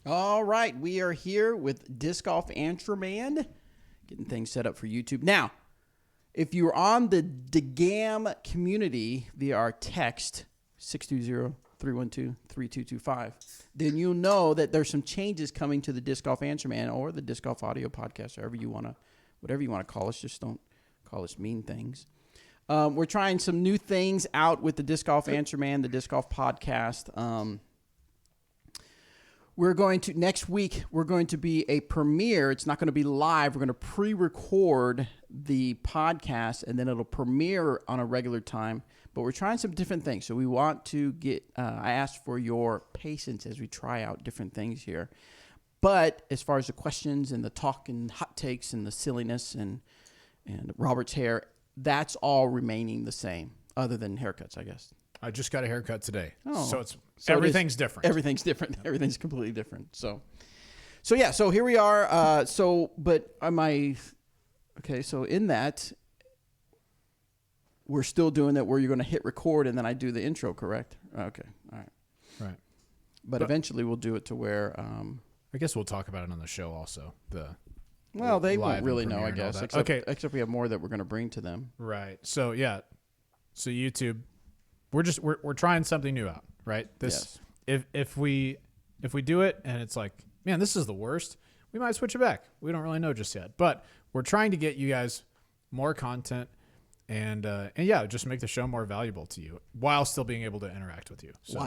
All right, we are here with Disc Golf Answerman, getting things set up for YouTube. Now, if you're on the DGAM community via our text, 620-312-3225, then you'll know that there's some changes coming to the Disc Golf Answerman or the Disc Golf Audio Podcast, whatever you want to call us. Just don't call us mean things. We're trying some new things out with the Disc Golf Answerman, the Disc Golf Podcast. Next week, we're going to be a premiere. It's not going to be live. We're going to pre-record the podcast, and then it'll premiere on a regular time. But we're trying some different things. So we want to I asked for your patience as we try out different things here. But as far as the questions and the talk and hot takes and the silliness and Robert's hair, that's all remaining the same, other than haircuts, I guess. I just got a haircut today. Oh. So everything's different. Everything's different. Everything's completely different. So here we are. So in that, we're still doing that where you're going to hit record and then I do the intro, correct? Okay. All right. Right. But eventually we'll do it to where... I guess we'll talk about it on the show also. They won't really know, I guess. Except we have more that we're going to bring to them. Right. So, yeah. So YouTube... We're trying something new out, right? Yes. If we do it and it's like, man, this is the worst, we might switch it back. We don't really know just yet, but we're trying to get you guys more content and just make the show more valuable to you while still being able to interact with you. So,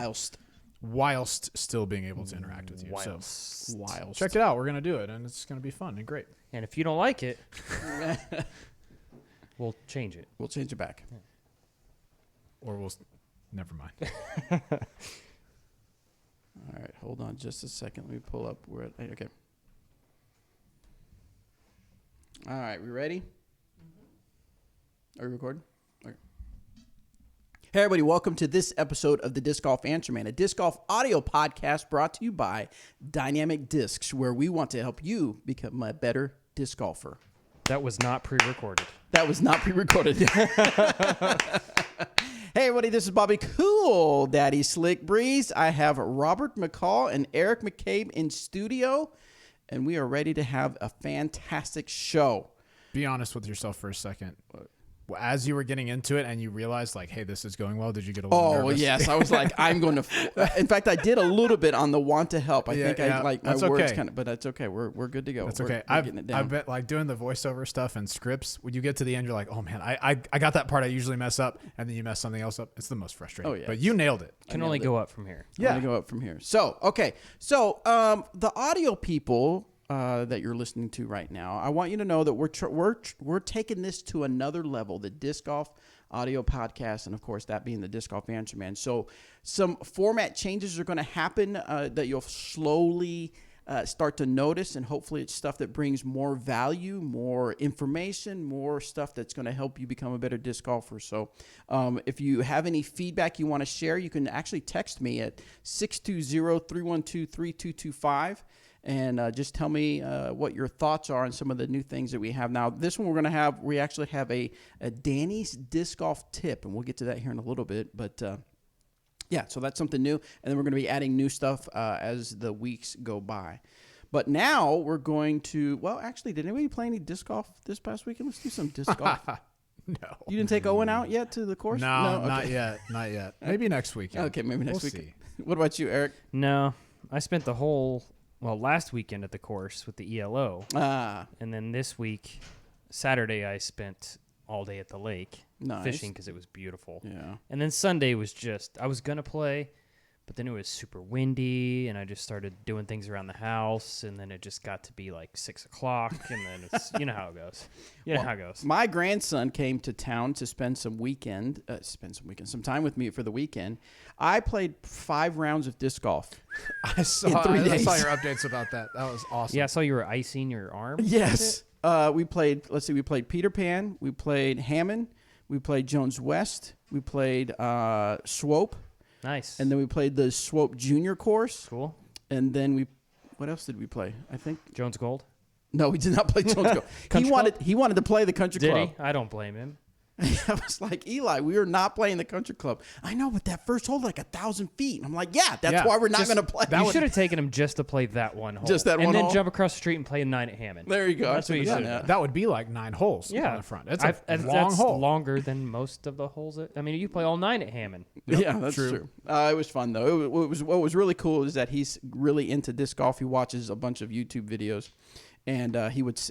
whilst still being able to interact with you. Whilst. Check it out. We're gonna do it, and it's gonna be fun and great. And if you don't like it, we'll change it. We'll change it back. Yeah. Or we'll... Never mind. All right, hold on just a second. Let me pull up where... Okay. All right, we ready? Are we recording? Okay. Hey, everybody. Welcome to this episode of the Disc Golf Answerman, a disc golf audio podcast brought to you by Dynamic Discs, where we want to help you become a better disc golfer. That was not pre-recorded. That was not pre-recorded. Hey, everybody, this is Bobby Cool Daddy Slick Breeze. I have Robert McCall and Eric McCabe in studio, and we are ready to have a fantastic show. Be honest with yourself for a second. As you were getting into it and you realized, like, hey, this is going well, did you get a little nervous? Oh, yes. I was like, I'm going to... In fact, I did a little bit on the want to help. I think I like my words kind of... But that's okay. We're good to go. That's okay. We're getting it down. I bet, like, doing the voiceover stuff and scripts, when you get to the end, you're like, oh, man, I got that part I usually mess up, and then you mess something else up. It's the most frustrating. Oh, yeah. But you nailed it. Can only go up from here. Yeah. Only go up from here. So, okay. So, the audio people... that you're listening to right now, I want you to know that we're taking this to another level, the Disc Golf Audio Podcast, and of course that being the Disc Golf Answerman. So some format changes are going to happen that you'll slowly start to notice, and hopefully it's stuff that brings more value, more information, more stuff that's going to help you become a better disc golfer. So if you have any feedback you want to share, you can actually text me at 620-312-3225. And just tell me what your thoughts are on some of the new things that we have. Now, this one we actually have a Danny's Disc Golf tip, and we'll get to that here in a little bit. But, so that's something new. And then we're going to be adding new stuff as the weeks go by. But now we're going to, did anybody play any disc golf this past weekend? Let's do some disc golf. No. You didn't take Owen out yet to the course? No, okay. Not yet. Maybe next weekend. Okay, maybe next weekend. See. What about you, Eric? No, I spent the whole... last weekend at the course with the ELO. And then this week, Saturday, I spent all day at the lake fishing because it was beautiful. Yeah. And then Sunday was I was going to play, but then it was super windy, and I just started doing things around the house, and then it just got to be like 6 o'clock, and then it's, you know how it goes. How it goes. My grandson came to town to spend some time with me for the weekend. I played 5 rounds of disc golf. I saw your updates about that. That was awesome. Yeah, I saw you were icing your arm. Yes. We played Peter Pan. We played Hammond. We played Jones West. We played Swope. Nice. And then we played the Swope Junior course. Cool. And then what else did we play? I think Jones Gold. No, we did not play Jones Gold. He wanted to play the country club. Did he? I don't blame him. I was like, Eli, we are not playing the country club. I know, but that first hole, like 1,000 feet. And I'm like, yeah, that's why we're not going to play. You should have taken him just to play that one hole. Just that one and hole? then jump across the street and play a 9 at Hammond. There you go. That's what you should have. That would be like 9 holes on the front. It's a long hole. Longer than most of the holes. I mean, you play all 9 at Hammond. Yep, yeah, that's true. It was fun, though. What was really cool is that he's really into disc golf. He watches a bunch of YouTube videos. And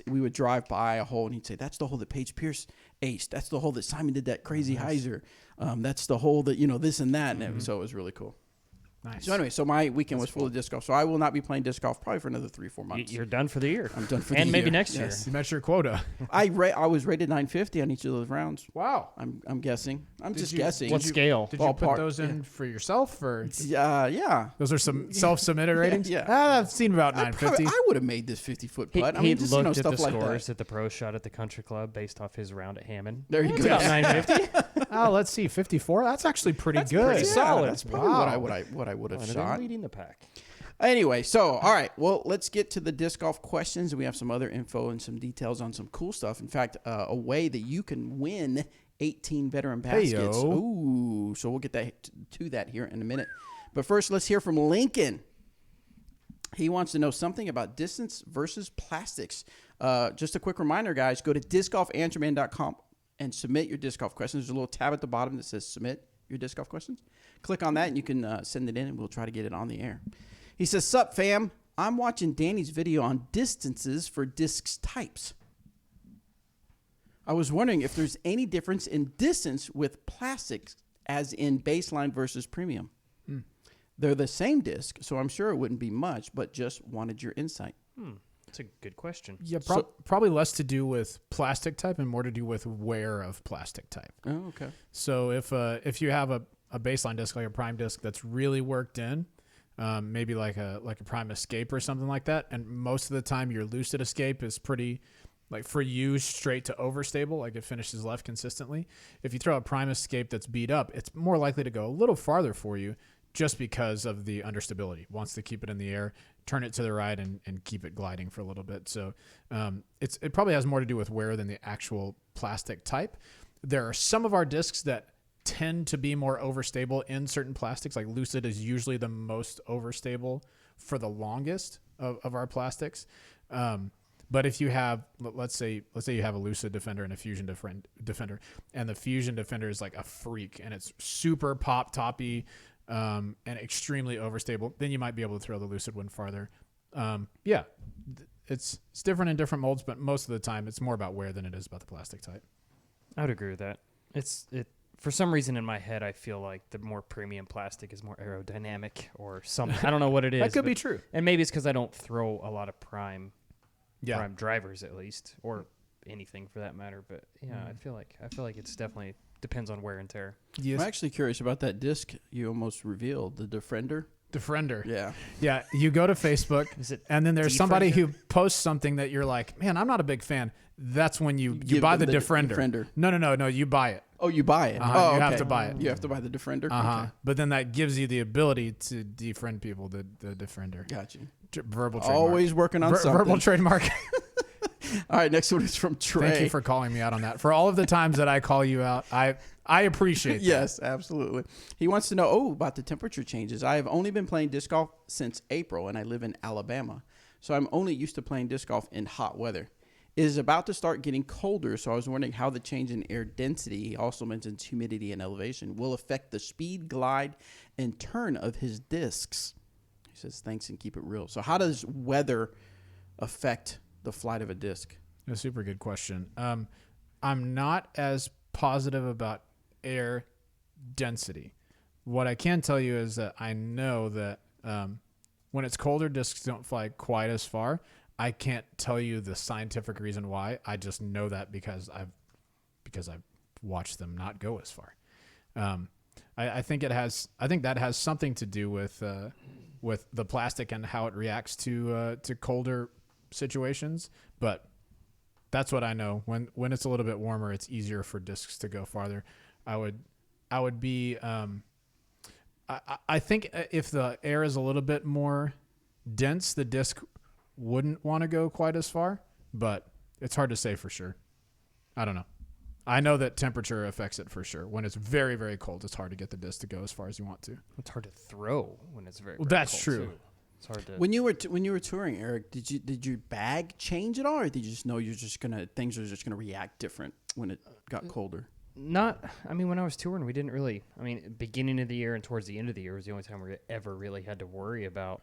we would drive by a hole, and he'd say, "That's the hole that Paige Pierce aced. That's the hole that Simon did that crazy Hyzer. That's the hole that this and that." And so it was really cool. Nice. So anyway, my weekend was full of disc golf. So I will not be playing disc golf probably for another 3-4 months. You're done for the year. I'm done for the year. And maybe next year. You met your quota. I was rated 950 on each of those rounds. Wow. I'm guessing. I'm just guessing. What scale? Did you put those in for yourself? Or yeah. Those are some self-submitted ratings? Yeah. I've seen about 950. I would have made this 50-foot putt. He just, looked at stuff the like scores that. at the pro shot at the country club based off his round at Hammond. There you It's go. about 950. Oh, let's see. 54? That's actually pretty good. pretty solid. That's probably what I would have shot. Leading the pack. Anyway, so, all right. Well, let's get to the disc golf questions. We have some other info and some details on some cool stuff. In fact, a way that you can win 18 veteran baskets. Hey-yo. Ooh, so we'll get to that here in a minute. But first, let's hear from Lincoln. He wants to know something about distance versus plastics. Just a quick reminder, guys, go to discgolfanswerman.com and submit your disc golf questions. There's a little tab at the bottom that says submit your disc golf questions. Click on that and you can send it in and we'll try to get it on the air. He says, "Sup, fam? I'm watching Danny's video on distances for discs types. I was wondering if there's any difference in distance with plastics as in baseline versus premium. They're the same disc, so I'm sure it wouldn't be much, but just wanted your insight." That's a good question. Yeah, probably less to do with plastic type and more to do with wear of plastic type. Oh, okay. So if you have a baseline disc, like a prime disc that's really worked in, maybe like a prime escape or something like that, and most of the time your lucid escape is pretty, like for you, straight to overstable, like it finishes left consistently. If you throw a prime escape that's beat up, it's more likely to go a little farther for you just because of the understability. Wants to keep it in the air, turn it to the right, and keep it gliding for a little bit. So it probably has more to do with wear than the actual plastic type. There are some of our discs that tend to be more overstable in certain plastics. Like Lucid is usually the most overstable for the longest of our plastics. But if you have, let's say you have a Lucid Defender and a Fusion Defender, and the Fusion Defender is like a freak and it's super pop toppy and extremely overstable, then you might be able to throw the Lucid one farther. It's different in different molds, but most of the time it's more about wear than it is about the plastic type. I would agree with that. For some reason in my head, I feel like the more premium plastic is more aerodynamic or something. I don't know what it is. That could be true. And maybe it's because I don't throw a lot of prime drivers at least, or anything for that matter. But yeah, I feel like it's definitely depends on wear and tear. Yes. I'm actually curious about that disc you almost revealed, the Defender. Defender. Yeah. Yeah. You go to Facebook, and then there's somebody who posts something that you're like, man, I'm not a big fan. That's when you buy the Defender. No. You buy it. Oh, you buy it. Uh-huh. You have to buy it. You have to buy the Defender. Uh-huh. Okay. But then that gives you the ability to defriend people. The Defender. Got you. Verbal trademark. Always working on something. Verbal trademark. All right, next one is from Trey. Thank you for calling me out on that. For all of the times that I call you out, I appreciate that. Yes, absolutely. He wants to know, about the temperature changes. I have only been playing disc golf since April, and I live in Alabama. So I'm only used to playing disc golf in hot weather. It is about to start getting colder, so I was wondering how the change in air density, he also mentions humidity and elevation, will affect the speed, glide, and turn of his discs. He says, thanks and keep it real. So how does weather affect the flight of a disc? A super good question. I'm not as positive about air density. What I can tell you is that I know that when it's colder, discs don't fly quite as far. I can't tell you the scientific reason why. I just know that because I've watched them not go as far. I think that has something to do with the plastic and how it reacts to colder situations. But that's what I know. When it's a little bit warmer, it's easier for discs to go farther. I would be. I think if the air is a little bit more dense, the disc wouldn't want to go quite as far, but it's hard to say for sure. I don't know. I know that temperature affects it for sure. When it's very, very cold, it's hard to get the disc to go as far as you want to. It's hard to throw when it's very, Well, very that's cold, true. too. It's hard to. When you were touring, Eric, did your bag change at all, or did you just know things are just gonna react different when it got colder? I mean, when I was touring, we didn't really. I mean, beginning of the year and towards the end of the year was the only time we ever really had to worry about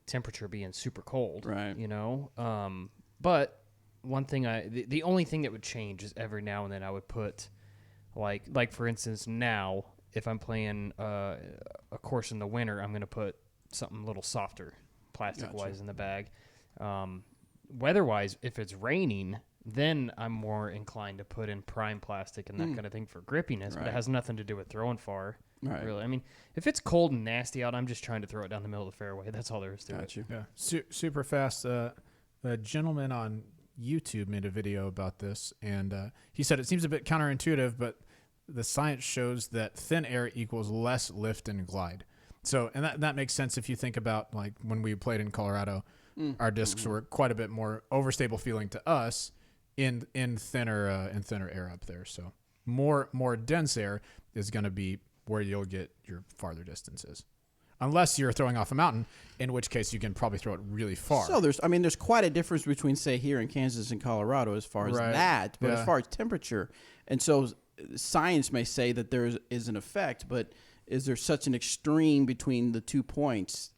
temperature being super cold. Right. You know. But one thing the only thing that would change is every now and then I would put, like for instance, now if I'm playing a course in the winter, I'm gonna put something a little softer, plastic-wise in the bag. Weather-wise, if it's raining, then I'm more inclined to put in prime plastic and that kind of thing for grippiness, but it has nothing to do with throwing far. Right. Really. I mean, if it's cold and nasty out, I'm just trying to throw it down the middle of the fairway. That's all there is to it. Yeah, super fast. A gentleman on YouTube made a video about this, and he said it seems a bit counterintuitive, but the science shows that thin air equals less lift and glide. So, and that makes sense if you think about like when we played in Colorado, our discs were quite a bit more overstable feeling to us in thinner air up there. So more dense air is going to be where you'll get your farther distances, unless you're throwing off a mountain, in which case you can probably throw it really far. So there's quite a difference between say here in Kansas and Colorado as far as that, but as far as temperature, and so science may say that there is an effect, but is there such an extreme between the 2 points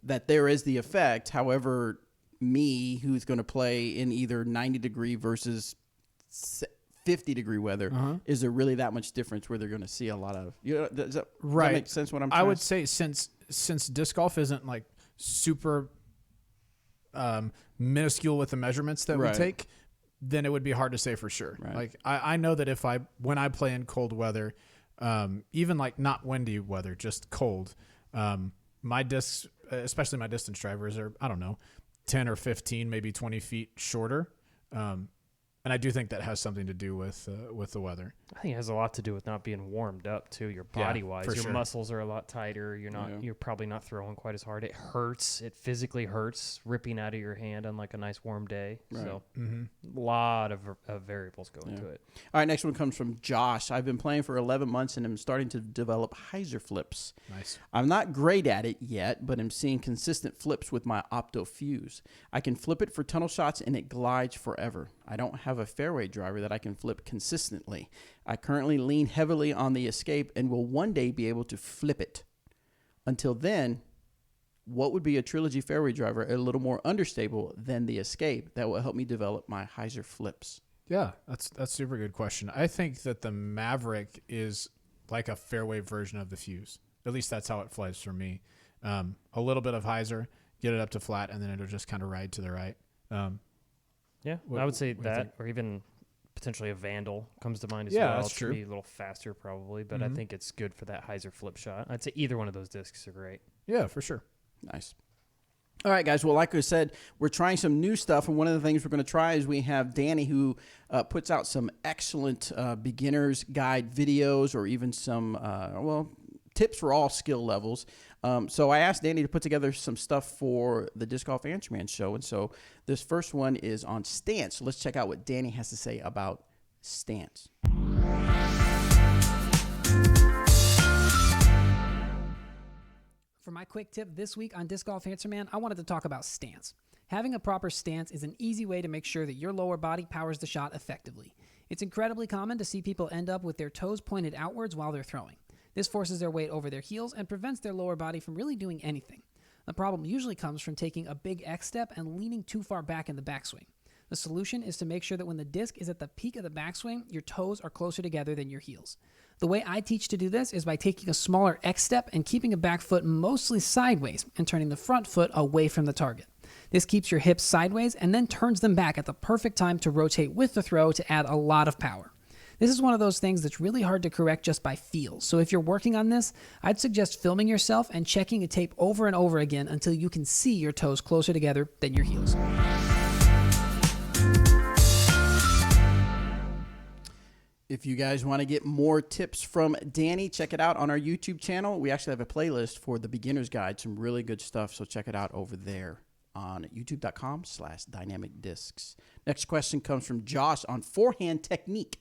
that there is the effect? However, me, who's going to play in either 90-degree versus 50-degree weather, is there really that much difference where they're going to see a lot of? Does that make sense? What I'm trying I would say since disc golf isn't like super minuscule with the measurements that we take, then it would be hard to say for sure. Right. Like I know that when I play in cold weather, even like not windy weather, just cold, my discs, especially my distance drivers, are, I don't know, 10 or 15, maybe 20 feet shorter. And I do think that has something to do with the weather. I think it has a lot to do with not being warmed up too. Your body wise, your muscles are a lot tighter. You're probably not throwing quite as hard. It hurts. It physically hurts ripping out of your hand on like a nice warm day. Right. So a lot of variables go into it. All right, next one comes from Josh. I've been playing for 11 months and I'm starting to develop Hyzer flips. Nice. I'm not great at it yet, but I'm seeing consistent flips with my Opto Fuse. I can flip it for tunnel shots and it glides forever. I don't have a fairway driver that I can flip consistently. I currently lean heavily on the Escape and will one day be able to flip it. Until then, what would be a Trilogy fairway driver a little more understable than the Escape that will help me develop my Hyzer flips? Yeah, that's a super good question. I think that the Maverick is like a fairway version of the Fuse. At least that's how it flies for me. A little bit of Hyzer, get it up to flat, and then it'll just kind of ride to the right. Yeah, I would say that, or even potentially a Vandal comes to mind as Yeah, well. that's true. Be a little faster probably, but I think it's good for that Hyzer flip shot. I'd say either one of those discs are great. Yeah, for sure. Nice. All right, guys. Well, like I said, we're trying some new stuff, and one of the things we're going to try is we have Danny who puts out some excellent beginner's guide videos, or even some tips for all skill levels. So I asked Danny to put together some stuff for the Disc Golf Answer Man show, and so this first one is on stance. So let's check out what Danny has to say about stance. For my quick tip this week on Disc Golf Answer Man, I wanted to talk about stance. Having a proper stance is an easy way to make sure that your lower body powers the shot effectively. It's incredibly common to see people end up with their toes pointed outwards while they're throwing. This forces their weight over their heels and prevents their lower body from really doing anything. The problem usually comes from taking a big X step and leaning too far back in the backswing. The solution is to make sure that when the disc is at the peak of the backswing, your toes are closer together than your heels. The way I teach to do this is by taking a smaller X step and keeping a back foot mostly sideways and turning the front foot away from the target. This keeps your hips sideways and then turns them back at the perfect time to rotate with the throw to add a lot of power. This is one of those things that's really hard to correct just by feel. So if you're working on this, I'd suggest filming yourself and checking a tape over and over again until you can see your toes closer together than your heels. If you guys want to get more tips from Danny, check it out on our YouTube channel. We actually have a playlist for the beginner's guide, some really good stuff. So check it out over there on youtube.com/dynamicdiscs. Next question comes from Josh on forehand technique.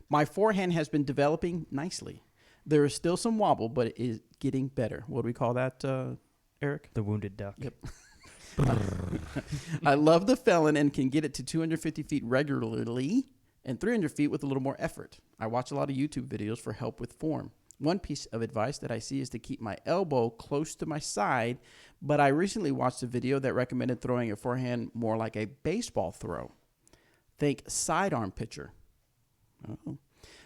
My forehand has been developing nicely. There is still some wobble, but it is getting better. What do we call that, Eric? The wounded duck. Yep. I love the felon and can get it to 250 feet regularly and 300 feet with a little more effort. I watch a lot of YouTube videos for help with form. One piece of advice that I see is to keep my elbow close to my side, but I recently watched a video that recommended throwing a forehand more like a baseball throw. Think sidearm pitcher. Oh.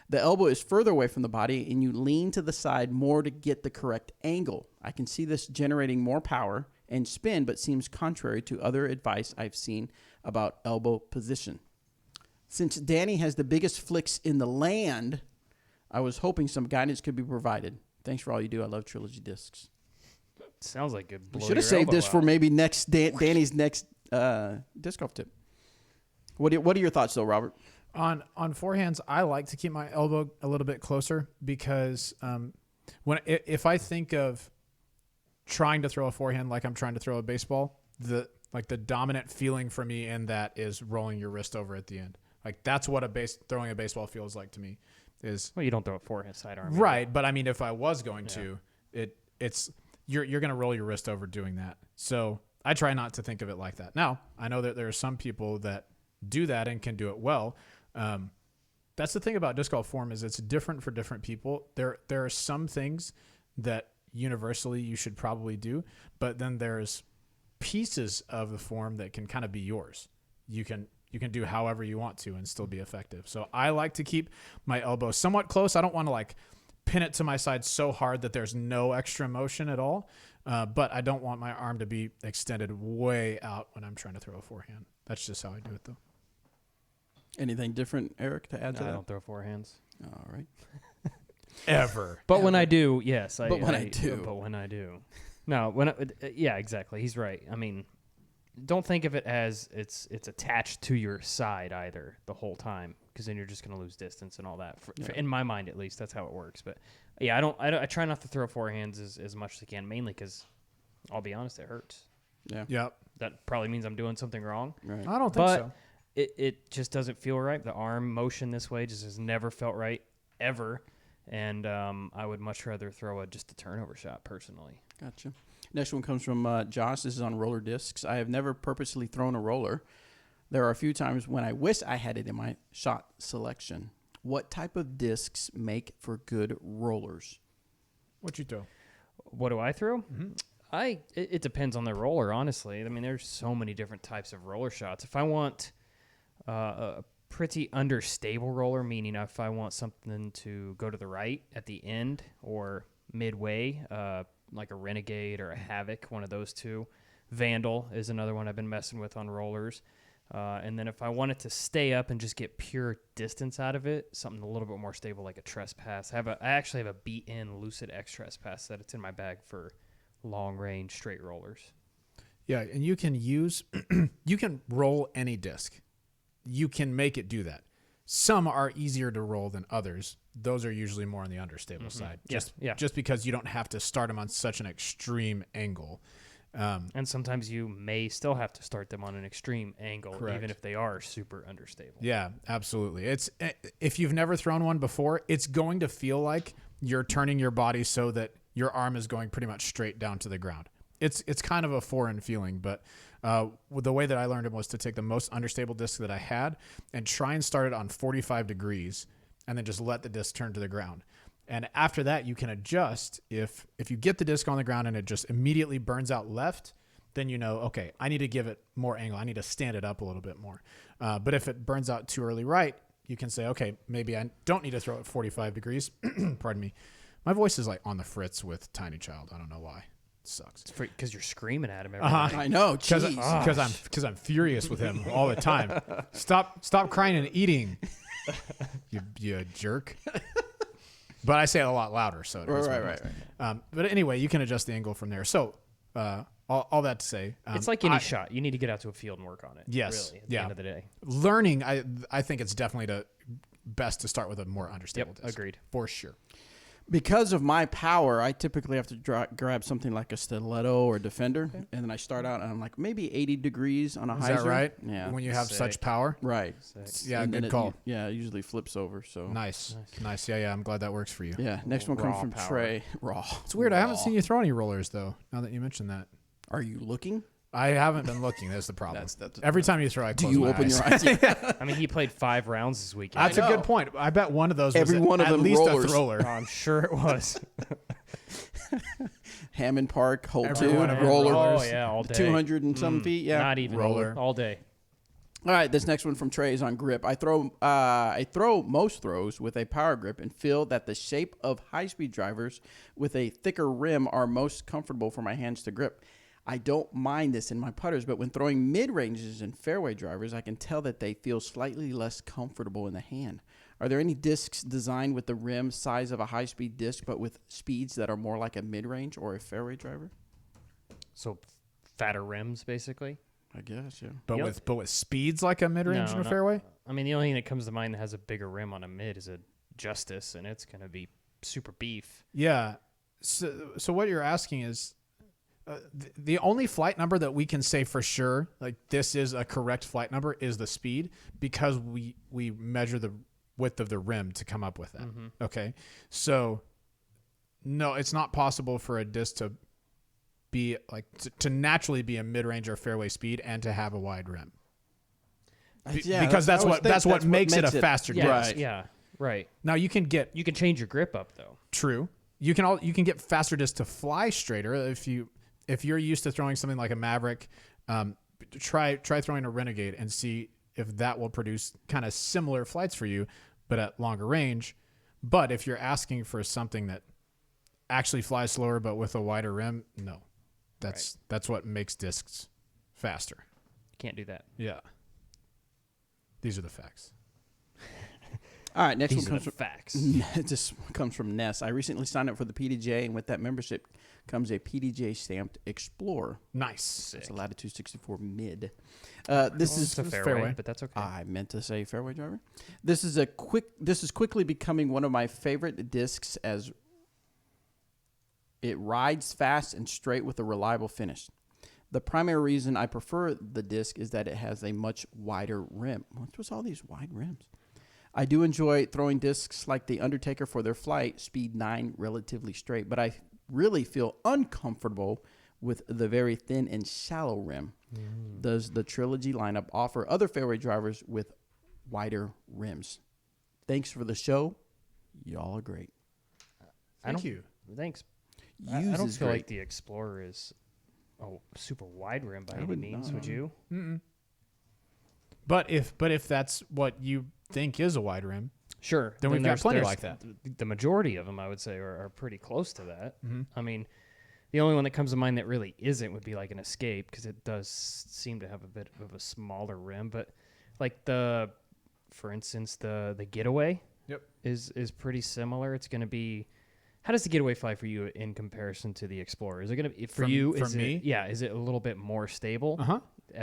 The elbow is further away from the body, and you lean to the side more to get the correct angle. I can see this generating more power and spin, but seems contrary to other advice I've seen about elbow position. Since Danny has the biggest flicks in the land, I was hoping some guidance could be provided. Thanks for all you do. I love Trilogy Discs. Sounds like it. We should have saved this for maybe next Danny's next disc golf tip. What are your thoughts, though, Robert? On forehands, I like to keep my elbow a little bit closer because if I think of trying to throw a forehand like I'm trying to throw a baseball, the dominant feeling for me in that is rolling your wrist over at the end. Like that's what throwing a baseball feels like to me. Well, you don't throw a forehand sidearm. Right, but I mean, if I was going to, it's you're going to roll your wrist over doing that. So I try not to think of it like that. Now, I know that there are some people that do that and can do it well. That's the thing about disc golf form is it's different for different people. There are some things that universally you should probably do, but then there's pieces of the form that can kind of be yours. You can do however you want to and still be effective. So I like to keep my elbow somewhat close. I don't want to like pin it to my side so hard that there's no extra motion at all. But I don't want my arm to be extended way out when I'm trying to throw a forehand. That's just how I do it though. Anything different, Eric, to add to I that? don't throw forehands. All right. Ever. But when I do, yes. But when I do. But when I do. No, yeah, exactly. He's right. I mean, don't think of it as it's attached to your side either the whole time, because then you're just going to lose distance and all that. In my mind, at least, that's how it works. But yeah, I try not to throw forehands as much as I can, mainly because I'll be honest, it hurts. Yeah. Yep. That probably means I'm doing something wrong. Right. I don't think so. It just doesn't feel right. The arm motion this way just has never felt right ever. And I would much rather throw just a turnover shot personally. Gotcha. Next one comes from Josh. This is on roller discs. I have never purposely thrown a roller. There are a few times when I wish I had it in my shot selection. What type of discs make for good rollers? What you throw? What do I throw? Mm-hmm. It depends on the roller, honestly. I mean, there's so many different types of roller shots. If I want a pretty understable roller, meaning if I want something to go to the right at the end or midway, like a Renegade or a Havoc, one of those two. Vandal is another one I've been messing with on rollers. And then if I wanted to stay up and just get pure distance out of it, something a little bit more stable like a Trespass. I actually have a beat-in Lucid X Trespass that it's in my bag for long-range straight rollers. Yeah, and you can you can roll any disc. You can make it do that. Some are easier to roll than others. Those are usually more on the understable side. Just because you don't have to start them on such an extreme angle. And sometimes you may still have to start them on an extreme angle, Correct. even if they are super understable. Yeah, absolutely. If you've never thrown one before, it's going to feel like you're turning your body so that your arm is going pretty much straight down to the ground. It's kind of a foreign feeling, but the way that I learned it was to take the most understable disc that I had and try and start it on 45 degrees and then just let the disc turn to the ground. And after that, you can adjust. If you get the disc on the ground and it just immediately burns out left, then you know, okay, I need to give it more angle. I need to stand it up a little bit more. But if it burns out too early right, you can say, okay, maybe I don't need to throw it 45 degrees. Pardon me. My voice is like on the fritz with Tiny Child. I don't know why. It sucks. It's because you're screaming at him every night. I know. Jeez. Because I'm furious with him all the time. Stop crying and eating, you jerk. But I say it a lot louder, so it Right. But anyway, you can adjust the angle from there. So all that to say, it's like any shot. You need to get out to a field and work on it. Yes. Really, at the end of the day. Learning, I think it's definitely best to start with a more understable disc. Agreed. For sure. Because of my power, I typically have to grab something like a stiletto or a defender, and then I start out and I'm like maybe 80 degrees on a Is Hyzer. that right? Yeah. When you have Sick. such power. Right. Yeah, And then good call. It usually flips over. So Nice. Yeah. I'm glad that works for you. Yeah. Next one comes Raw from power. Trey. Raw. It's weird. I haven't seen you throw any rollers though. Now that you mentioned that, Are you looking? I haven't been looking. That's the problem. That's Every time you throw, I Do close you my open eyes. your eyes? Yeah. I mean, he played 5 rounds this weekend. That's a know. good point. I bet one of those Every was one of at them least rollers. a thrower. I'm sure it was. Hammond Park, hole Every 2, one of them roller. Oh, yeah, all day. 200 and some feet. Yeah. Not even Roller. all day. All right, this next one from Trey is on grip. I throw most throws with a power grip and feel that the shape of high-speed drivers with a thicker rim are most comfortable for my hands to grip. I don't mind this in my putters, but when throwing mid-ranges and fairway drivers, I can tell that they feel slightly less comfortable in the hand. Are there any discs designed with the rim size of a high-speed disc, but with speeds that are more like a mid-range or a fairway driver? So fatter rims, basically. I guess, yeah. But Yep. with speeds like a mid-range and a not- fairway. I mean, the only thing that comes to mind that has a bigger rim on a mid is a Justice, and it's going to be super beef. Yeah. So what you're asking is the only flight number that we can say for sure, like this is a correct flight number, is the speed, because we measure the width of the rim to come up with that. Okay. So no, it's not possible for a disc to be like to naturally be a mid-range or fairway speed and to have a wide rim. Because that's what makes it a faster disc. Yeah, Right. yeah, right. Now you can get You can change your grip up though. true. You can get faster discs to fly straighter if you're used to throwing something like a Maverick. Try throwing a Renegade and see if that will produce kind of similar flights for you, but at longer range. But if you're asking for something that actually flies slower but with a wider rim, no, that's what makes discs faster. Can't do that. Yeah, these are the facts. All right, next These one are comes the from facts. This comes from Ness. I recently signed up for the PDJ, and with that membership comes a PDJ stamped Explorer. Nice. It's a Latitude 64 mid. This is It's a fairway, fairway. but that's okay. I meant to say fairway driver. This is quickly becoming one of my favorite discs as it rides fast and straight with a reliable finish. The primary reason I prefer the disc is that it has a much wider rim. What's with all these wide rims? I do enjoy throwing discs like the Undertaker for their flight, speed 9, relatively straight, but I really feel uncomfortable with the very thin and shallow rim. Does the Trilogy lineup offer other fairway drivers with wider rims? Thanks for the show. Y'all are great. Thank you. Thanks. Use I don't is feel great. like the Explorer is super wide rim by I any would means. not. Would you? But if that's what you think is a wide rim, Sure. Then we've got there's- plenty there's like that. The majority of them, I would say, are pretty close to that. I mean, the only one that comes to mind that really isn't would be like an Escape, because it does seem to have a bit of a smaller rim. But like for instance, the Getaway Yep. is pretty similar. It's going to be. How does the Getaway fly for you in comparison to the Explorer? Is it going to be for you? For is me? It, yeah. Is it a little bit more stable?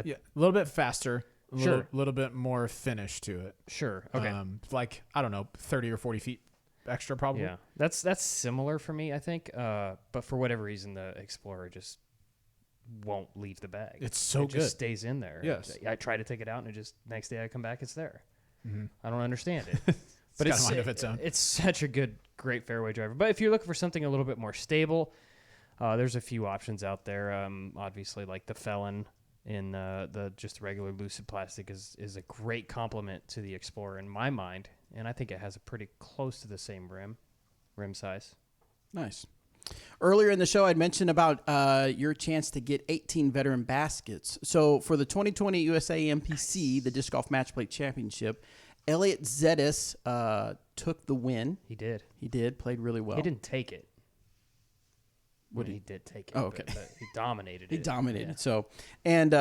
Yeah, a little bit faster, a Sure. little bit more finish to it. Sure. Okay. Like I don't know, 30 or 40 feet extra probably. Yeah, that's similar for me, I think. But for whatever reason, the Explorer just won't leave the bag. It's so it good. just stays in there. Yes. I try to take it out, and it just next day I come back, it's there. I don't understand it. But got a mind of its own. It's such a great fairway driver. But if you're looking for something a little bit more stable, there's a few options out there. Obviously, like the Felon in the just regular lucid plastic is a great complement to the Explorer in my mind, and I think it has a pretty close to the same rim size. Nice. Earlier in the show, I'd mentioned about your chance to get 18 veteran baskets. So for the 2020 USA MPC, the Disc Golf Match Play Championship, Elliot Zedis took the win. He did. He did, played really well. He didn't take it. What He did take it. Oh, okay. But he dominated He it. dominated. Yeah. So, and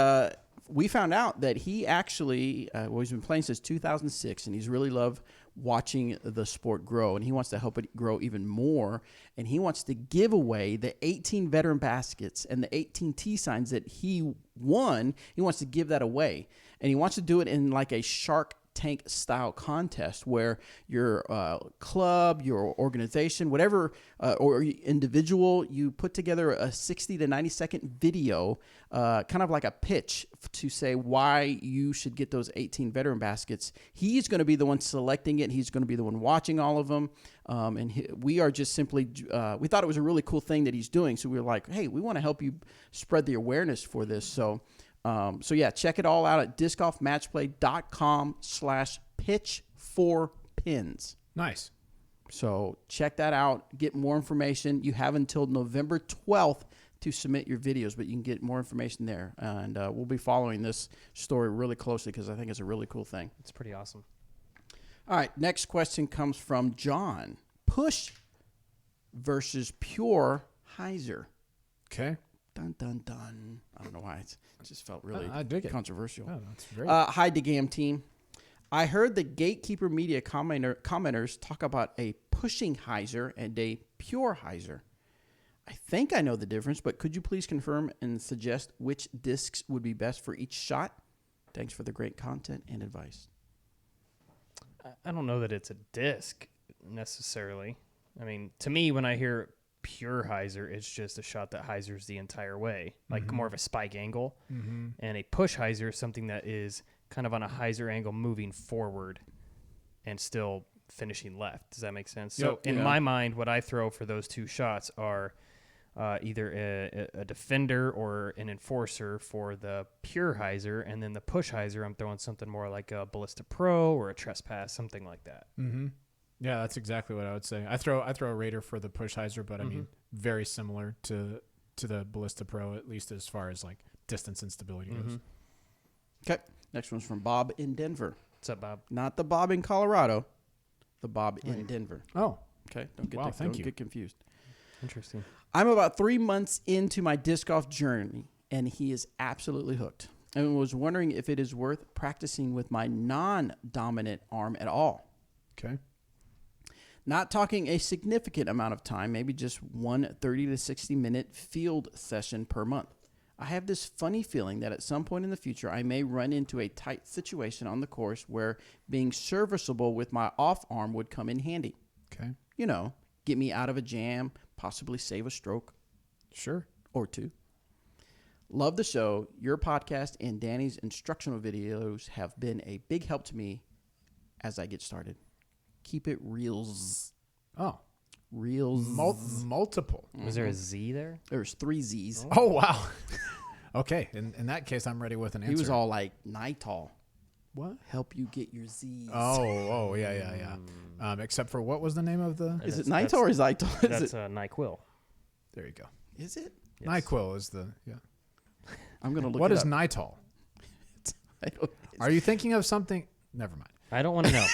we found out that he actually, he's been playing since 2006, and he's really loved watching the sport grow, and he wants to help it grow even more. And he wants to give away the 18 veteran baskets and the 18 T signs that he won. He wants to give that away, and he wants to do it in like a shark Tank style contest where your club, your organization, whatever, or individual, you put together a 60 to 90 second video, kind of like a pitch to say why you should get those 18 veteran baskets. He's going to be the one selecting it. He's going to be the one watching all of them. We are just simply, we thought it was a really cool thing that he's doing. So we were like, hey, we want to help you spread the awareness for this. So yeah, check it all out at discgolfmatchplay.com/pitch4pins. Nice. So check that out. Get more information. You have until November 12th to submit your videos, but you can get more information there. And we'll be following this story really closely because I think it's a really cool thing. It's pretty awesome. All right, next question comes from John. Push versus pure Hyzer. Okay. Dun, dun, dun. I don't know why. It just felt really I dig it. controversial. Oh, that's great. Hi, DGAM team. I heard the Gatekeeper Media commenters talk about a pushing Hyzer and a pure Hyzer. I think I know the difference, but could you please confirm and suggest which discs would be best for each shot? Thanks for the great content and advice. I don't know that it's a disc necessarily. I mean, to me, when I hear pure Hyzer, it's just a shot that Hyzers the entire way, like more of a spike angle. And a push Hyzer is something that is kind of on a Hyzer angle moving forward and still finishing left. Does that make sense? Yep. So in my mind, what I throw for those two shots are either a defender or an enforcer for the pure Hyzer, and then the push Hyzer, I'm throwing something more like a Ballista Pro or a Trespass, something like that. Yeah, that's exactly what I would say. I throw a Raider for the push Hyzer, but I mean, very similar to the Ballista Pro, at least as far as like distance and stability goes. Okay. Next one's from Bob in Denver. What's up, Bob? Not the Bob in Colorado, the Bob in Denver. Oh, Okay. Don't get, Wow, thank you. get confused. Interesting. I'm about 3 months into my disc golf journey, and he is absolutely hooked. And was wondering if it is worth practicing with my non-dominant arm at all. okay. Not talking a significant amount of time, maybe just one 30 to 60 minute field session per month. I have this funny feeling that at some point in the future, I may run into a tight situation on the course where being serviceable with my off arm would come in handy. Okay. You know, get me out of a jam, possibly save a stroke Sure. or two. Love the show. Your podcast and Danny's instructional videos have been a big help to me as I get started. Keep it reals. Oh, Reals. multiple. Was there a Z there? There's 3 Z's. Oh, wow. Okay. In that case, I'm ready with an answer. He was all like, Nitol. What? Help you get your Z's. Oh, yeah. Except for what was the name of the? Is it That's- Nitol or is Zytol? That's NyQuil. There you go. Is it? Yes. NyQuil is the I'm going to look What it is up. Nitol? I don't- Are you thinking of something? Never mind. I don't want to know.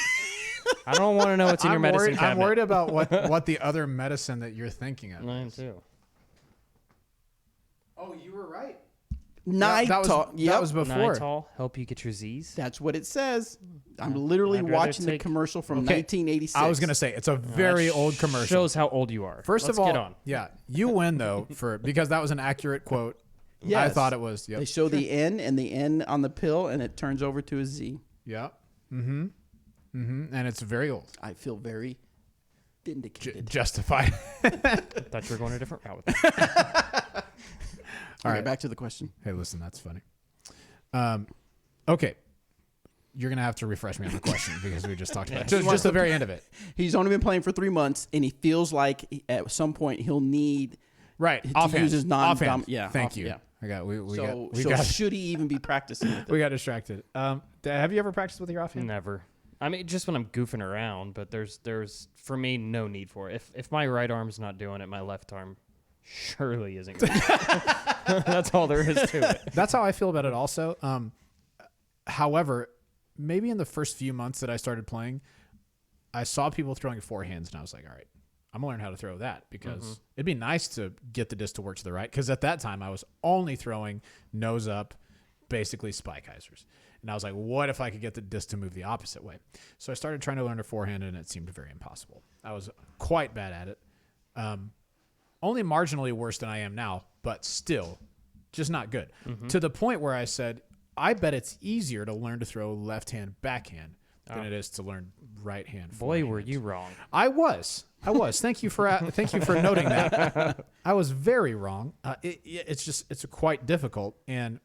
I don't want to know what's in your medicine cabinet. I'm worried about what the other medicine that you're thinking of. I am too. Oh, you were right. Nitol. That was before. Nitol, help you get your Z's. That's what it says. I'm literally I'd rather watching the take- commercial from Okay. 1986. I was gonna say it's a very That old commercial. Shows how old you are. First Let's of all, get on. yeah, you win though because that was an accurate quote. I Yes. thought it was. Yep. They show the N and the N on the pill, and it turns over to a Z. Yep. And it's very old. I feel very vindicated. Justified. Thought you were going a different route with that. All right, back to the question. Hey, listen, that's funny. Okay. You're gonna have to refresh me on the question because we just talked about it. Just the very end of it. He's only been playing for 3 months, and he feels like at some point he'll need Right. to Offhand. use his non-dom. Offhand. Yeah. Thank off- you. Yeah. I got. We So got. should he even be practicing with it? We got distracted. Have you ever practiced with your offhand? Never. I mean, just when I'm goofing around, but there's for me no need for it. If my right arm's not doing it, my left arm surely isn't going to. That's all there is to it. That's how I feel about it also. However, maybe in the first few months that I started playing, I saw people throwing forehands, and I was like, all right, I'm going to learn how to throw that because it'd be nice to get the disc to work to the right because at that time I was only throwing nose up, basically spike Hyzers. And I was like, what if I could get the disc to move the opposite way? So I started trying to learn a forehand, and it seemed very impossible. I was quite bad at it. Only marginally worse than I am now, but still just not good. To the point where I said, I bet it's easier to learn to throw left-hand backhand than it is to learn right hand. Boy, forehand. were you wrong. I was. Thank you for noting that. I was very wrong. It's quite difficult, and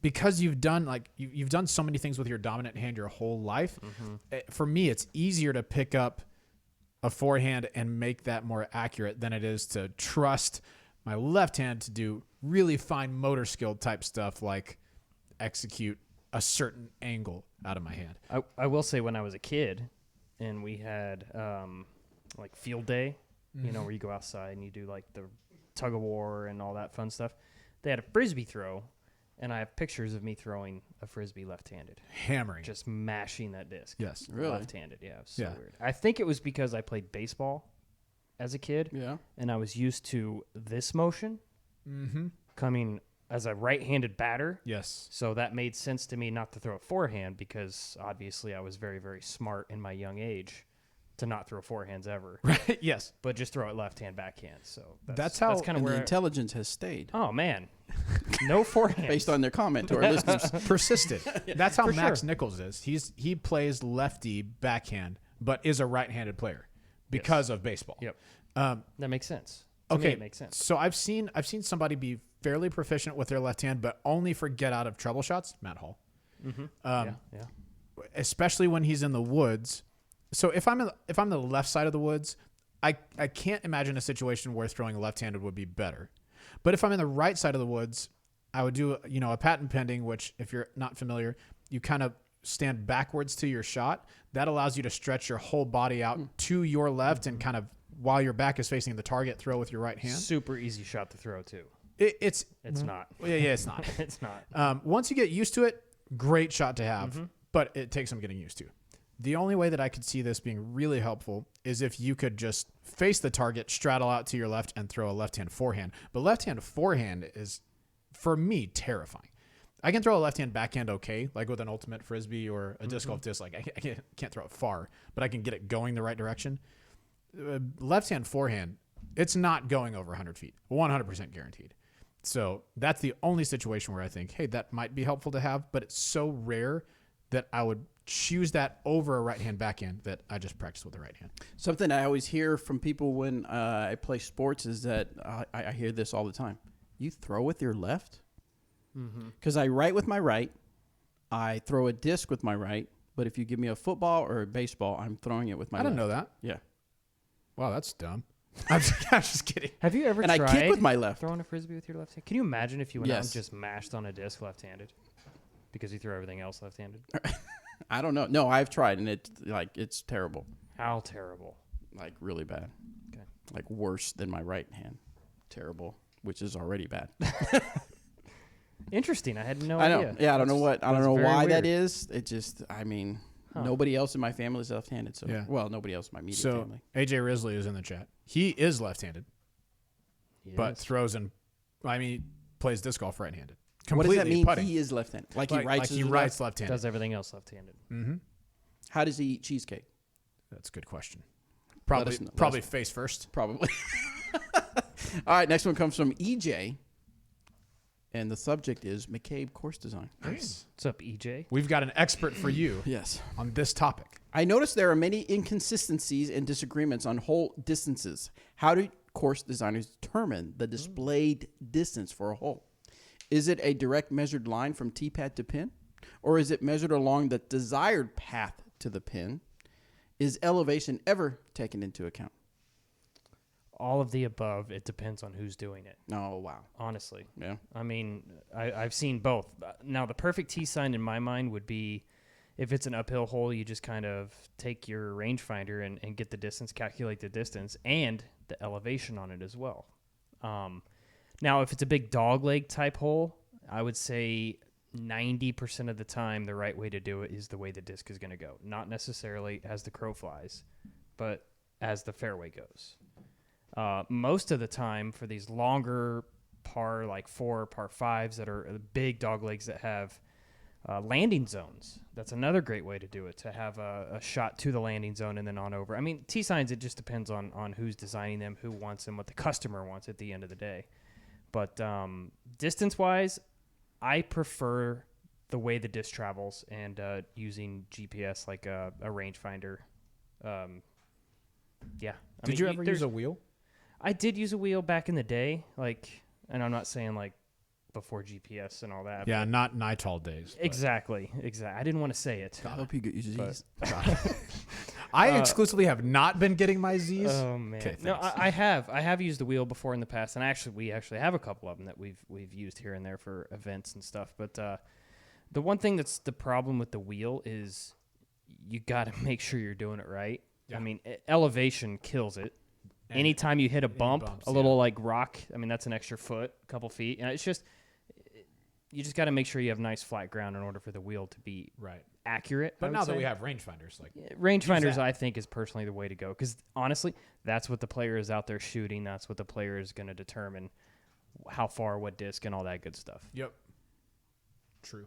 because you've done you've done so many things with your dominant hand your whole life. For me, it's easier to pick up a forehand and make that more accurate than it is to trust my left hand to do really fine motor skill type stuff like execute a certain angle out of my hand. I will say when I was a kid and we had like field day, where you go outside and you do like the tug of war and all that fun stuff, they had a frisbee throw, and I have pictures of me throwing a frisbee left-handed. Hammering. Just mashing that disc. Yes. Really? Left-handed, yeah. It was so weird. I think it was because I played baseball as a kid. Yeah. And I was used to this motion coming as a right-handed batter. Yes. So that made sense to me not to throw a forehand because obviously I was very, very smart in my young age to not throw forehands ever. Right. Yes. But just throw it left-hand, backhand. So That's kind And of the where... intelligence has stayed Oh, man. No forehand. based on their comment to our listeners. Persisted. That's how For Max sure. Nichols is. He plays lefty backhand, but is a right-handed player because of baseball. Yep. That makes sense. To me, Okay, it makes sense. So I've seen somebody be fairly proficient with their left hand, but only for get out of trouble shots. Matt Hall, Yeah. especially when he's in the woods. So if I'm the left side of the woods, I can't imagine a situation where throwing left-handed would be better. But if I'm in the right side of the woods, I would do a patent pending, which if you're not familiar, you kind of stand backwards to your shot. That allows you to stretch your whole body out to your left and kind of while your back is facing the target, throw with your right hand. Super easy shot to throw, too. It's not. Yeah, it's not. It's not. Once you get used to it, great shot to have, but it takes some getting used to. The only way that I could see this being really helpful is if you could just face the target, straddle out to your left, and throw a left-hand forehand. But left-hand forehand is, for me, terrifying. I can throw a left-hand backhand okay, like with an ultimate frisbee or a disc golf disc. Like I can't throw it far, but I can get it going the right direction. Left-hand forehand, it's not going over 100 feet, 100% guaranteed. So that's the only situation where I think, hey, that might be helpful to have, but it's so rare that I would choose that over a right-hand backhand that I just practice with the right hand. Something I always hear from people when I play sports is that I hear this all the time. You throw with your left? Because I write with my right. I throw a disc with my right. But if you give me a football or a baseball, I'm throwing it with my left. I didn't know that. Yeah. Wow, that's dumb. I'm just kidding. Have you ever And tried I kick with my left. throwing a frisbee with your left hand? Can you imagine if you went out Yes. and just mashed on a disc left-handed because you throw everything else left-handed? I don't know. No, I've tried, and it's terrible. How terrible. Like, really bad. Okay. Like, worse than my right hand. Terrible, which is already bad. Interesting. I had no I know. idea. Yeah, I don't know That's very why that weird. is. It just, nobody else in my family is left-handed. So, Yeah. well, nobody else in my immediate So family. AJ Risley is in the chat. He is left-handed, but Yes. throws plays disc golf right-handed. What does that Completely mean? putting. He is left-handed. Like, Like he writes. he his writes left? left-handed. Does everything else left-handed. How does he eat cheesecake? That's a good question. Let us know. Probably face first. Probably. All right, next one comes from EJ, and the subject is McCabe course design. Nice. What's up, EJ? We've got an expert for you Yes. on this topic. I noticed there are many inconsistencies and disagreements on hole distances. How do course designers determine the displayed distance for a hole? Is it a direct measured line from tee pad to pin? Or is it measured along the desired path to the pin? Is elevation ever taken into account? All of the above. It depends on who's doing it. Oh, wow. Honestly. Yeah. I mean, I've seen both. Now, the perfect tee sign in my mind would be if it's an uphill hole, you just kind of take your rangefinder and get the distance, calculate the distance, and the elevation on it as well. Now, if it's a big dogleg type hole, I would say 90% of the time the right way to do it is the way the disc is going to go. Not necessarily as the crow flies, but as the fairway goes. Most of the time for these longer par, like 4 par 5s that are big dog legs that have landing zones. That's another great way to do it, to have a shot to the landing zone and then on over. I mean, tee signs, it just depends on who's designing them, who wants them, what the customer wants at the end of the day. But distance-wise, I prefer the way the disc travels and using GPS like a rangefinder. Yeah. Did you ever use a wheel? I did use a wheel back in the day, and I'm not saying like before GPS and all that. Yeah, not Nitol days. Exactly. I didn't want to say it. I hope you get your Z's. I exclusively have not been getting my Z's. Oh man, Okay, no, thanks. I have used the wheel before in the past, and we actually have a couple of them that we've used here and there for events and stuff. But the one thing that's the problem with the wheel is you got to make sure you're doing it right. Yeah. I mean, elevation kills it. And Anytime you hit a bump, bumps, a little like rock, I mean, that's an extra foot, a couple feet. And it's just, you just got to make sure you have nice flat ground in order for the wheel to be right. accurate. But now that we have rangefinders, like rangefinders, I think is personally the way to go. Because honestly, that's what the player is out there shooting. That's what the player is going to determine how far, what disc, and all that good stuff. Yep. True.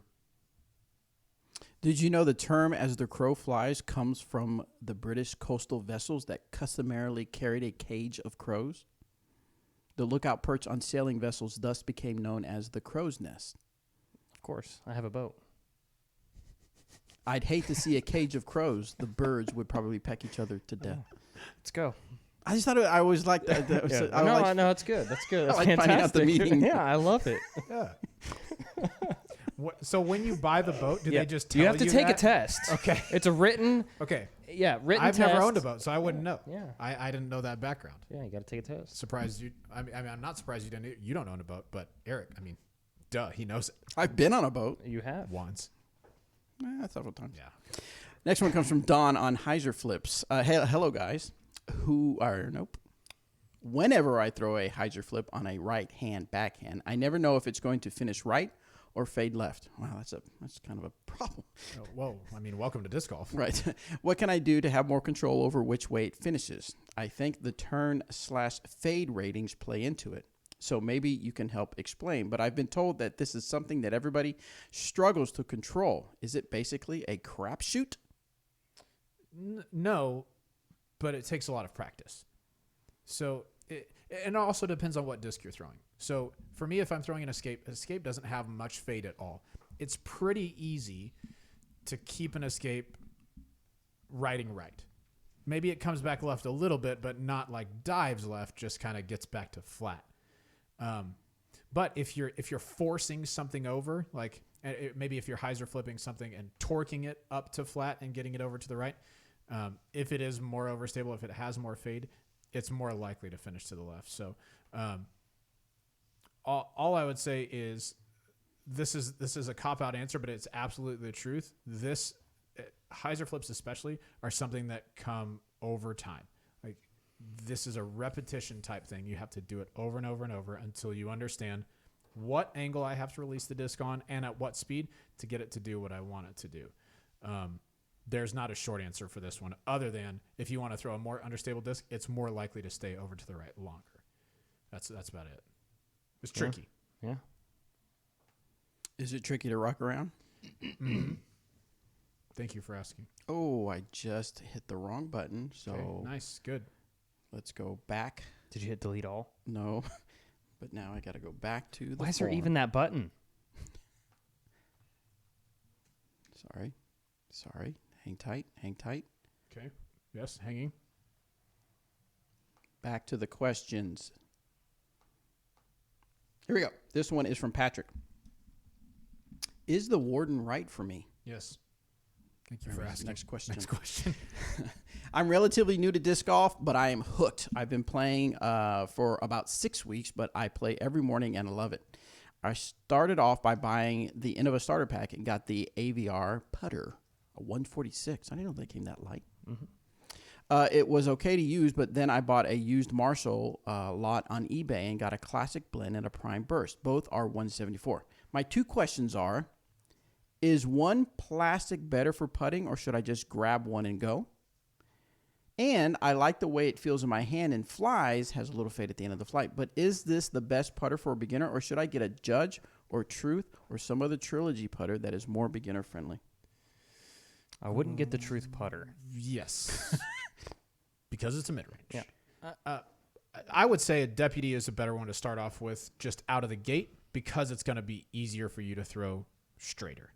Did you know the term "as the crow flies" comes from the British coastal vessels that customarily carried a cage of crows? The lookout perch on sailing vessels thus became known as the crow's nest. Of course, I have a boat. I'd hate to see a cage of crows. The birds would probably peck each other to death. Let's go. I just thought I always liked that. No, it's good. That's good. That's like finding out the fantastic. meaning. Yeah, I love it. Yeah. So when you buy the boat, do they just tell you have to take that? a test. Okay. It's a written. Okay. Yeah, written. I've test. never owned a boat, so I wouldn't know. Yeah. I didn't know that background. Yeah, you got to take a test. Surprised you. I mean, I'm not surprised you didn't. You don't own a boat, but Eric, I mean, duh, he knows it I've been on a boat. You have. once. Several times. Yeah. Next one comes from Don on Hydroflips. Hello, guys. Whenever I throw a Hydroflip on a right-hand backhand, I never know if it's going to finish right or fade left. Wow, that's kind of a problem. Oh, whoa. I mean, welcome to disc golf. Right. What can I do to have more control over which way it finishes? I think the turn/fade ratings play into it. So maybe you can help explain. But I've been told that this is something that everybody struggles to control. Is it basically a crapshoot? No, but it takes a lot of practice. So it also depends on what disc you're throwing. So for me, if I'm throwing an escape doesn't have much fade at all. It's pretty easy to keep an escape riding right. Maybe it comes back left a little bit, but not like dives left, just kind of gets back to flat. But if you're forcing something over, like maybe if you're hyzer flipping something and torquing it up to flat and getting it over to the right, if it is more overstable, if it has more fade, it's more likely to finish to the left. So all I would say is this is a cop-out answer, but it's absolutely the truth. Hyzer flips especially are something that come over time. Like this is a repetition type thing. You have to do it over and over and over until you understand what angle I have to release the disc on and at what speed to get it to do what I want it to do. There's not a short answer for this one other than if you want to throw a more understable disc, it's more likely to stay over to the right longer. That's about it. It's tricky. Yeah. Is it tricky to rock around? Mm-hmm. Thank you for asking. Oh, I just hit the wrong button. So Okay, nice. Good. let's go back. Did you hit delete all? No, but now I got to go back to the Why is there form. even that button? Sorry. Hang tight. Okay. Yes, hanging. Back to the questions. Here we go. This one is from Patrick. Is the Warden right for me? Yes. Thank you for asking. Next question. Next question. I'm relatively new to disc golf, but I am hooked. I've been playing for about 6 weeks, but I play every morning and I love it. I started off by buying the Innova starter pack and got the AVR putter, a 146. I didn't know they came that light. Mm-hmm. It was okay to use, but then I bought a used Marshall lot on eBay and got a classic blend and a prime burst. Both are 174. My two questions are, is one plastic better for putting, or should I just grab one and go? And I like the way it feels in my hand and flies, has a little fade at the end of the flight. But is this the best putter for a beginner, or should I get a Judge or Truth or some other Trilogy putter that is more beginner friendly? I wouldn't get the Truth putter. Yes. Because it's a mid-range. Yeah. I would say a Deputy is a better one to start off with just out of the gate because it's going to be easier for you to throw straighter.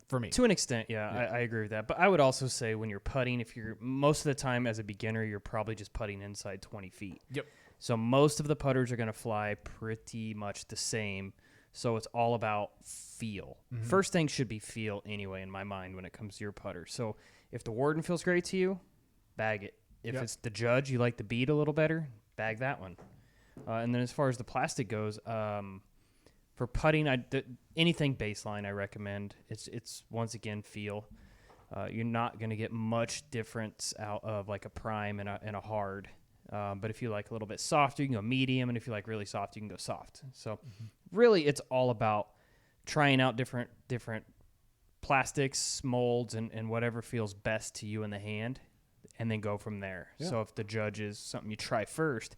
for me. To an extent, yeah, I agree with that. But I would also say when you're putting, if you're most of the time as a beginner, you're probably just putting inside 20 feet. Yep. So most of the putters are going to fly pretty much the same. So it's all about feel. First thing should be feel anyway, in my mind, when it comes to your putter. So if the Warden feels great to you, bag it. If it's the Judge, you like the bead a little better, bag that one. And then as far as the plastic goes, for putting, anything baseline I recommend. It's once again feel. You're not going to get much difference out of like a prime and a hard. But if you like a little bit softer, you can go medium, and if you like really soft, you can go soft. So really, it's all about trying out different plastics, molds, and whatever feels best to you in the hand, and then go from there. Yeah. So if the Judge is something you try first,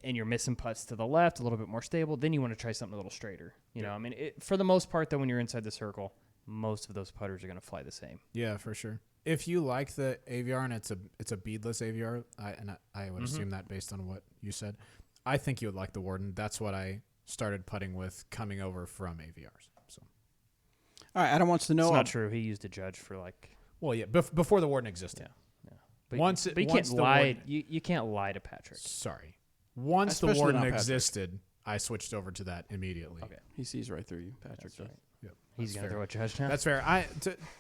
and you're missing putts to the left, a little bit more stable, then you want to try something a little straighter. You know, I mean, for the most part, though, when you're inside the circle, most of those putters are going to fly the same. Yeah, for sure. If you like the AVR and it's a beadless AVR, I would assume that based on what you said, I think you would like the Warden. That's what I started putting with coming over from AVRs. So, All right, Adam wants to know. It's not true. He used a Judge for like... well, yeah, before the Warden existed. Yeah. But Once you once can't the lie. Warden- You can't lie to Patrick. Sorry. Once the Especially Warden not Patrick. existed, I switched over to that immediately. Okay. He sees right through you, Patrick. That's does. right. Yep, He's that's going to fair. throw a Judge now. That's fair.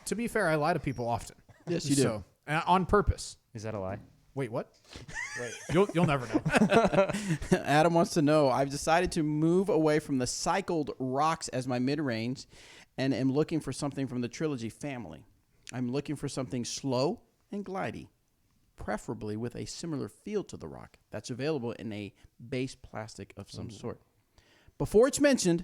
To be fair, I lie to people often. Yes, you do. So, on purpose. Is that a lie? Wait, what? Wait. You'll never know. Adam wants to know, I've decided to move away from the cycled rocks as my mid-range and am looking for something from the Trilogy family. I'm looking for something slow and glidey, preferably with a similar feel to the rock that's available in a base plastic of some sort. Before it's mentioned,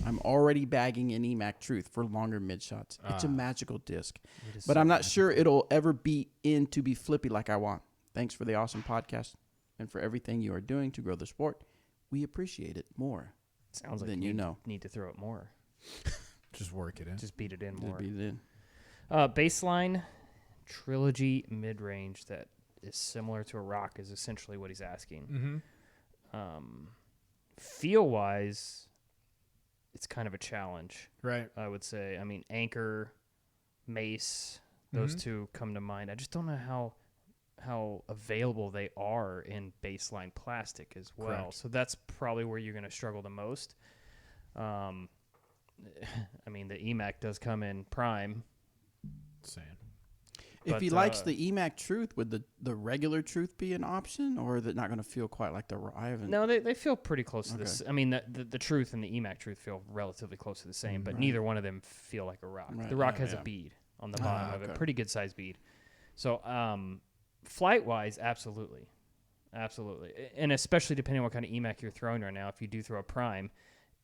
I'm already bagging an EMAC Truth for longer mid shots. It's a magical disc, but I'm not sure it'll ever be in to be flippy like I want. Thanks for the awesome podcast and for everything you are doing to grow the sport. We appreciate it more Sounds like than you know. need to throw it more. Just work it in. Just beat it in It'd more. be the- Baseline Trilogy mid-range that is similar to a rock is essentially what he's asking. Feel-wise, it's kind of a challenge, Right. I would say. I mean, Anchor, Mace, those two come to mind. I just don't know how available they are in baseline plastic as well. Correct. So that's probably where you're going to struggle the most. I mean, the EMAC does come in prime. Saying. If But, he likes the EMAC Truth, would the regular Truth be an option, or is it not going to feel quite like the? I haven't. No, they feel pretty close to Okay. this. I mean, the Truth and the EMAC Truth feel relatively close to the same, but Right. neither one of them feel like a rock. Right, The rock yeah, has yeah. a bead on the bottom of it, okay. pretty good sized bead. So, flight-wise, absolutely. And especially depending on what kind of EMAC you're throwing right now, if you do throw a prime,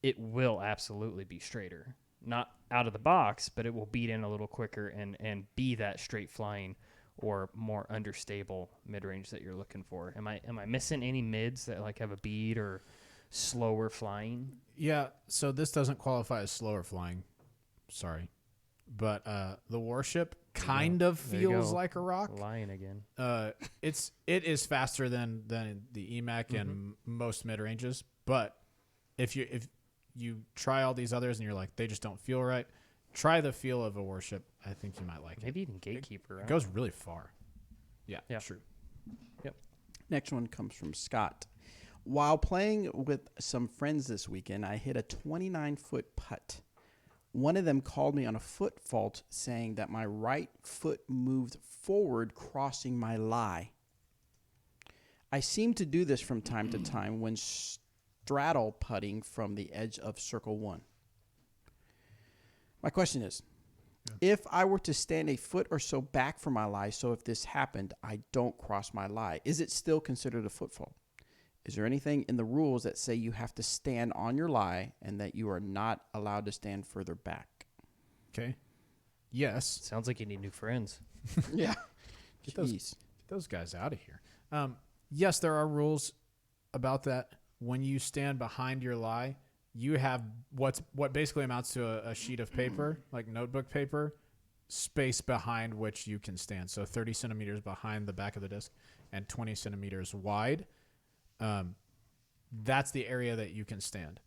it will absolutely be straighter. Not out of the box, but it will beat in a little quicker and be that straight flying or more understable mid-range that you're looking for. Am I missing any mids that like have a bead or slower flying? Yeah, so this doesn't qualify as slower flying. Sorry. But the Warship kind of There you feels go. like a rock. Lying again. It is faster than the EMAC and most mid ranges, but if you try all these others and you're like they just don't feel right, try the feel of a Warship. I think you might like it. Maybe even Gatekeeper. It goes really far. Yeah, Yeah. true. Next one comes from Scott. While playing with some friends this weekend, I hit a 29-foot putt. One of them called me on a foot fault, saying that my right foot moved forward, crossing my lie. I seem to do this from time to time when straddle putting from the edge of circle one. My question is, if I were to stand a foot or so back from my lie, so if this happened, I don't cross my lie, is it still considered a foot fault? Is there anything in the rules that say you have to stand on your lie and that you are not allowed to stand further back? Okay. Yes. Sounds like you need new friends. Yeah. Get those- Jeez. Get those guys out of here. Yes, there are rules about that. When you stand behind your lie, you have what basically amounts to a sheet of paper, like notebook paper, space behind which you can stand. So 30 centimeters behind the back of the disc and 20 centimeters wide. That's the area that you can stand.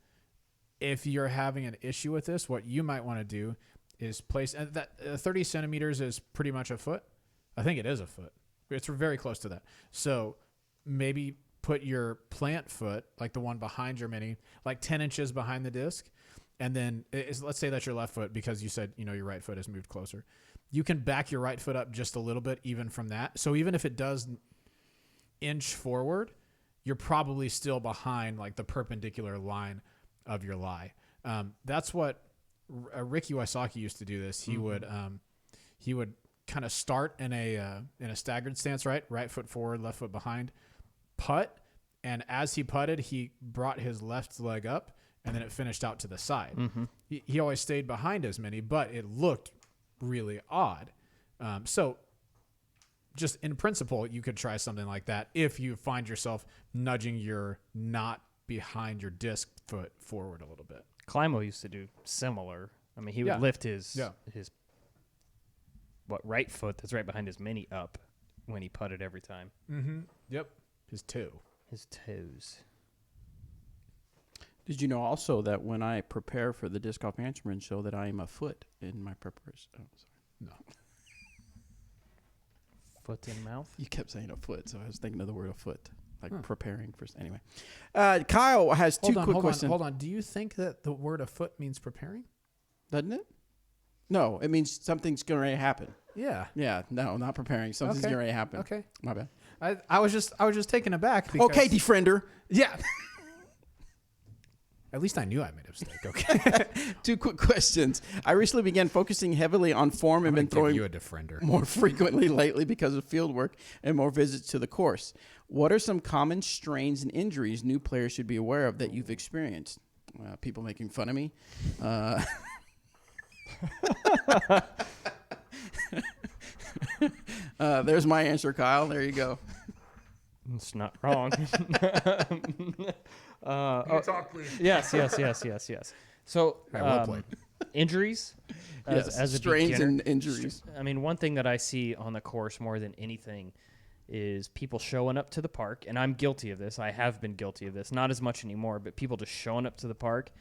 If you're having an issue with this, what you might want to do is placed, and that 30 centimeters is pretty much a foot. I think it is a foot. It's very close to that. So maybe put your plant foot, like the one behind your mini, like 10 inches behind the disc. And then let's say that's your left foot because you said, your right foot has moved closer. You can back your right foot up just a little bit even from that. So even if it does inch forward, you're probably still behind like the perpendicular line of your lie. That's what Ricky Wysocki used to do this. He would kind of start in a staggered stance, right foot forward, left foot behind, putt. And as he putted, he brought his left leg up and then it finished out to the side. Mm-hmm. He always stayed behind as many, but it looked really odd. So just in principle, you could try something like that if you find yourself nudging your not behind your disc foot forward a little bit. Climo used to do similar. I mean, he would lift his right foot that's right behind his mini up when he putted every time. Mm-hmm. Yep. His toe. His toes. Did you know also that when I prepare for the Disc Golf Answerman show that I am a foot in my preparation? Oh, sorry. No. Foot in mouth? You kept saying a foot, so I was thinking of the word a foot, like preparing for. Anyway, Kyle has two quick questions. Hold on. Do you think that the word a foot means preparing? Doesn't it? No, it means something's going to happen. Yeah. Yeah, no, not preparing. Something's going to happen. Okay. My bad. I was just taken aback. Because, Okay, defriender. Yeah. At least I knew I made a mistake. Okay. Two quick questions. I recently began focusing heavily on form and been throwing you a defriender more frequently lately because of field work and more visits to the course. What are some common strains and injuries new players should be aware of that you've experienced? People making fun of me. There's my answer, Kyle. There you go. It's not wrong. talk, please. Yes. So, well played. injuries as a strains beginner. and injuries. I mean, one thing that I see on the course more than anything is people showing up to the park, and I'm guilty of this. I have been guilty of this, not as much anymore, but people just showing up to the park,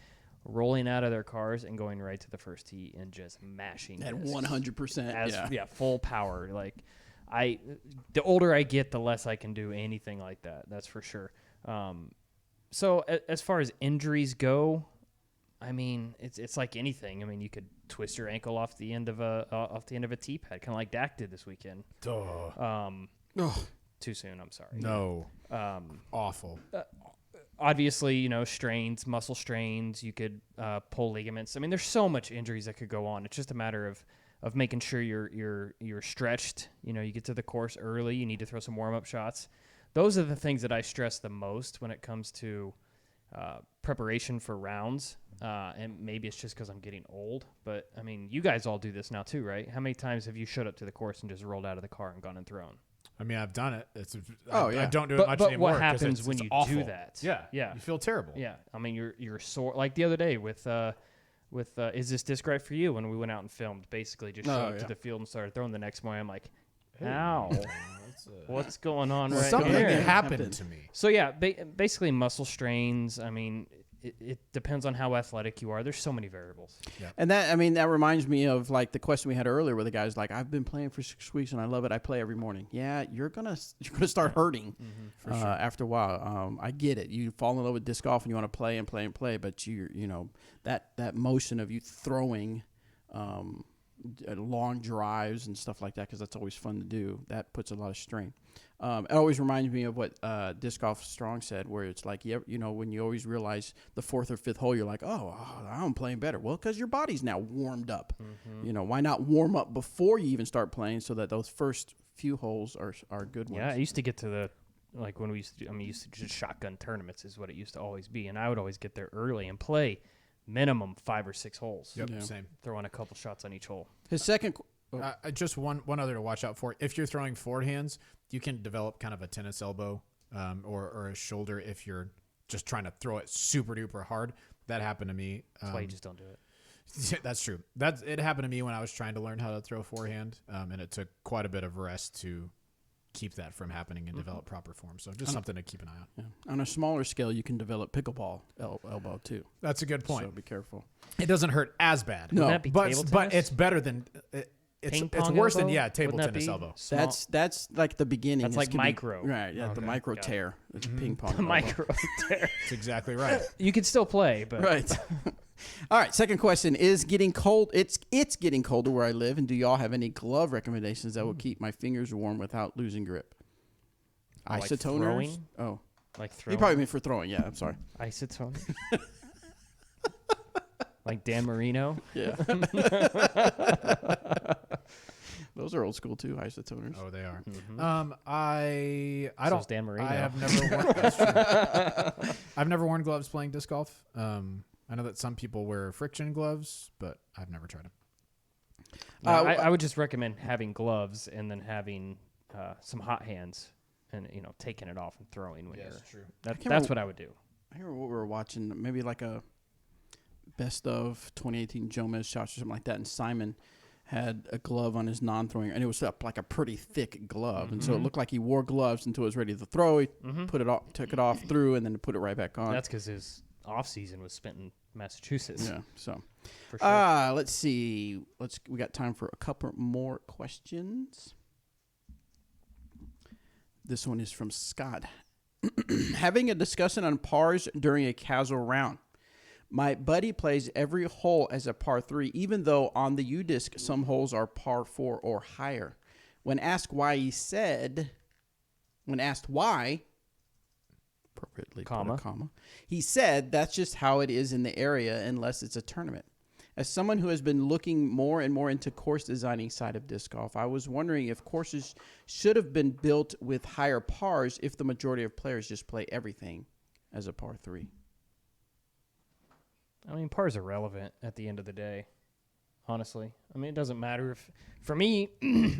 rolling out of their cars and going right to the first tee and just mashing At discs 100%. yeah, full power. Like the older I get, the less I can do anything like that. That's for sure. So as far as injuries go, I mean, it's like anything. I mean, you could twist your ankle off the end of a tee pad, kind of like Dak did this weekend. Too soon. I'm sorry. No. Awful. Obviously, strains, muscle strains. You could pull ligaments. I mean, there's so much injuries that could go on. It's just a matter of making sure you're stretched. You get to the course early. You need to throw some warm up shots. Those are the things that I stress the most when it comes to preparation for rounds. And maybe it's just because I'm getting old, but I mean, you guys all do this now too, right? How many times have you showed up to the course and just rolled out of the car and gone and thrown? I mean, I've done it. yeah. I don't do it much anymore. What happens it's when you awful. do that? Yeah. Yeah. You feel terrible. Yeah. I mean, you're sore. Like the other day with Is This Disc Right For You? When we went out and filmed, basically just showed up to the field and started throwing the next morning. I'm like, ow, what's going on right Something here? happened to me. So yeah, basically muscle strains. I mean, it depends on how athletic you are. There's so many variables. Yeah. And that reminds me of like the question we had earlier where the guy's like, I've been playing for 6 weeks and I love it. I play every morning. Yeah, you're gonna start hurting after a while. I get it. You fall in love with disc golf and you want to play and play and play, but that motion of you throwing long drives and stuff like that, because that's always fun to do, that puts a lot of strain. It always reminds me of what Disc Golf Strong said, where it's like, when you always realize the fourth or fifth hole, you're like, I'm playing better. Well, because your body's now warmed up. Why not warm up before you even start playing so that those first few holes are good ones? Yeah, I used to get to when we used to just shotgun tournaments is what it used to always be, and I would always get there early and play minimum 5 or 6 holes. Yep, same. Throwing a couple shots on each hole. His second... just one other to watch out for. If you're throwing forehands, you can develop kind of a tennis elbow or a shoulder if you're just trying to throw it super duper hard. That happened to me. That's why you just don't do it. That's true. It happened to me when I was trying to learn how to throw forehand, and it took quite a bit of rest to keep that from happening and develop proper form. So just something to keep an eye on. Yeah. On a smaller scale, you can develop pickleball elbow too. That's a good point. So be careful. It doesn't hurt as bad. No. Wouldn't that be table but tennis? it's better than it's Ping it's pong worse than elbow? table Wouldn't that tennis be elbow. small? That's like the beginning. That's This like could be- micro. right? Yeah, the Okay, micro got it. tear. It's ping pong. The elbow. micro tear. That's exactly right. You can still play, but Right. All right. Second question is getting cold. It's getting colder where I live, and do y'all have any glove recommendations that will keep my fingers warm without losing grip? Oh, like Isotoners. throwing? Oh, like you throwing. probably mean for throwing. Yeah, I'm sorry. Isotone. Like Dan Marino. Yeah. Those are old school too. Isotoners. Oh, they are. Mhm. I So don't. is Dan Marino. I have never worn. That's true. I've never worn gloves playing disc golf. I know that some people wear friction gloves, but I've never tried them. No, I would just recommend having gloves and then having some hot hands and taking it off and throwing when you're. true. That's what I would do. I remember what we were watching, maybe like a best of 2018 Jomez shots or something like that, and Simon had a glove on his non-throwing, and it was up like a pretty thick glove, and so it looked like he wore gloves until it was ready to throw. He put it off, took it off, threw, and then put it right back on. That's because his off season was spent in Massachusetts. Yeah. So, For sure. let's see. We got time for a couple more questions. This one is from Scott. Having a discussion on pars during a casual round. My buddy plays every hole as a par 3, even though on the U-Disc some holes are par 4 or higher. When asked why, appropriately put a comma, he said that's just how it is in the area unless it's a tournament. As someone who has been looking more and more into course designing side of disc golf, I was wondering if courses should have been built with higher pars if the majority of players just play everything as a par 3. I mean, par's irrelevant at the end of the day, honestly. I mean, it doesn't matter if, for me,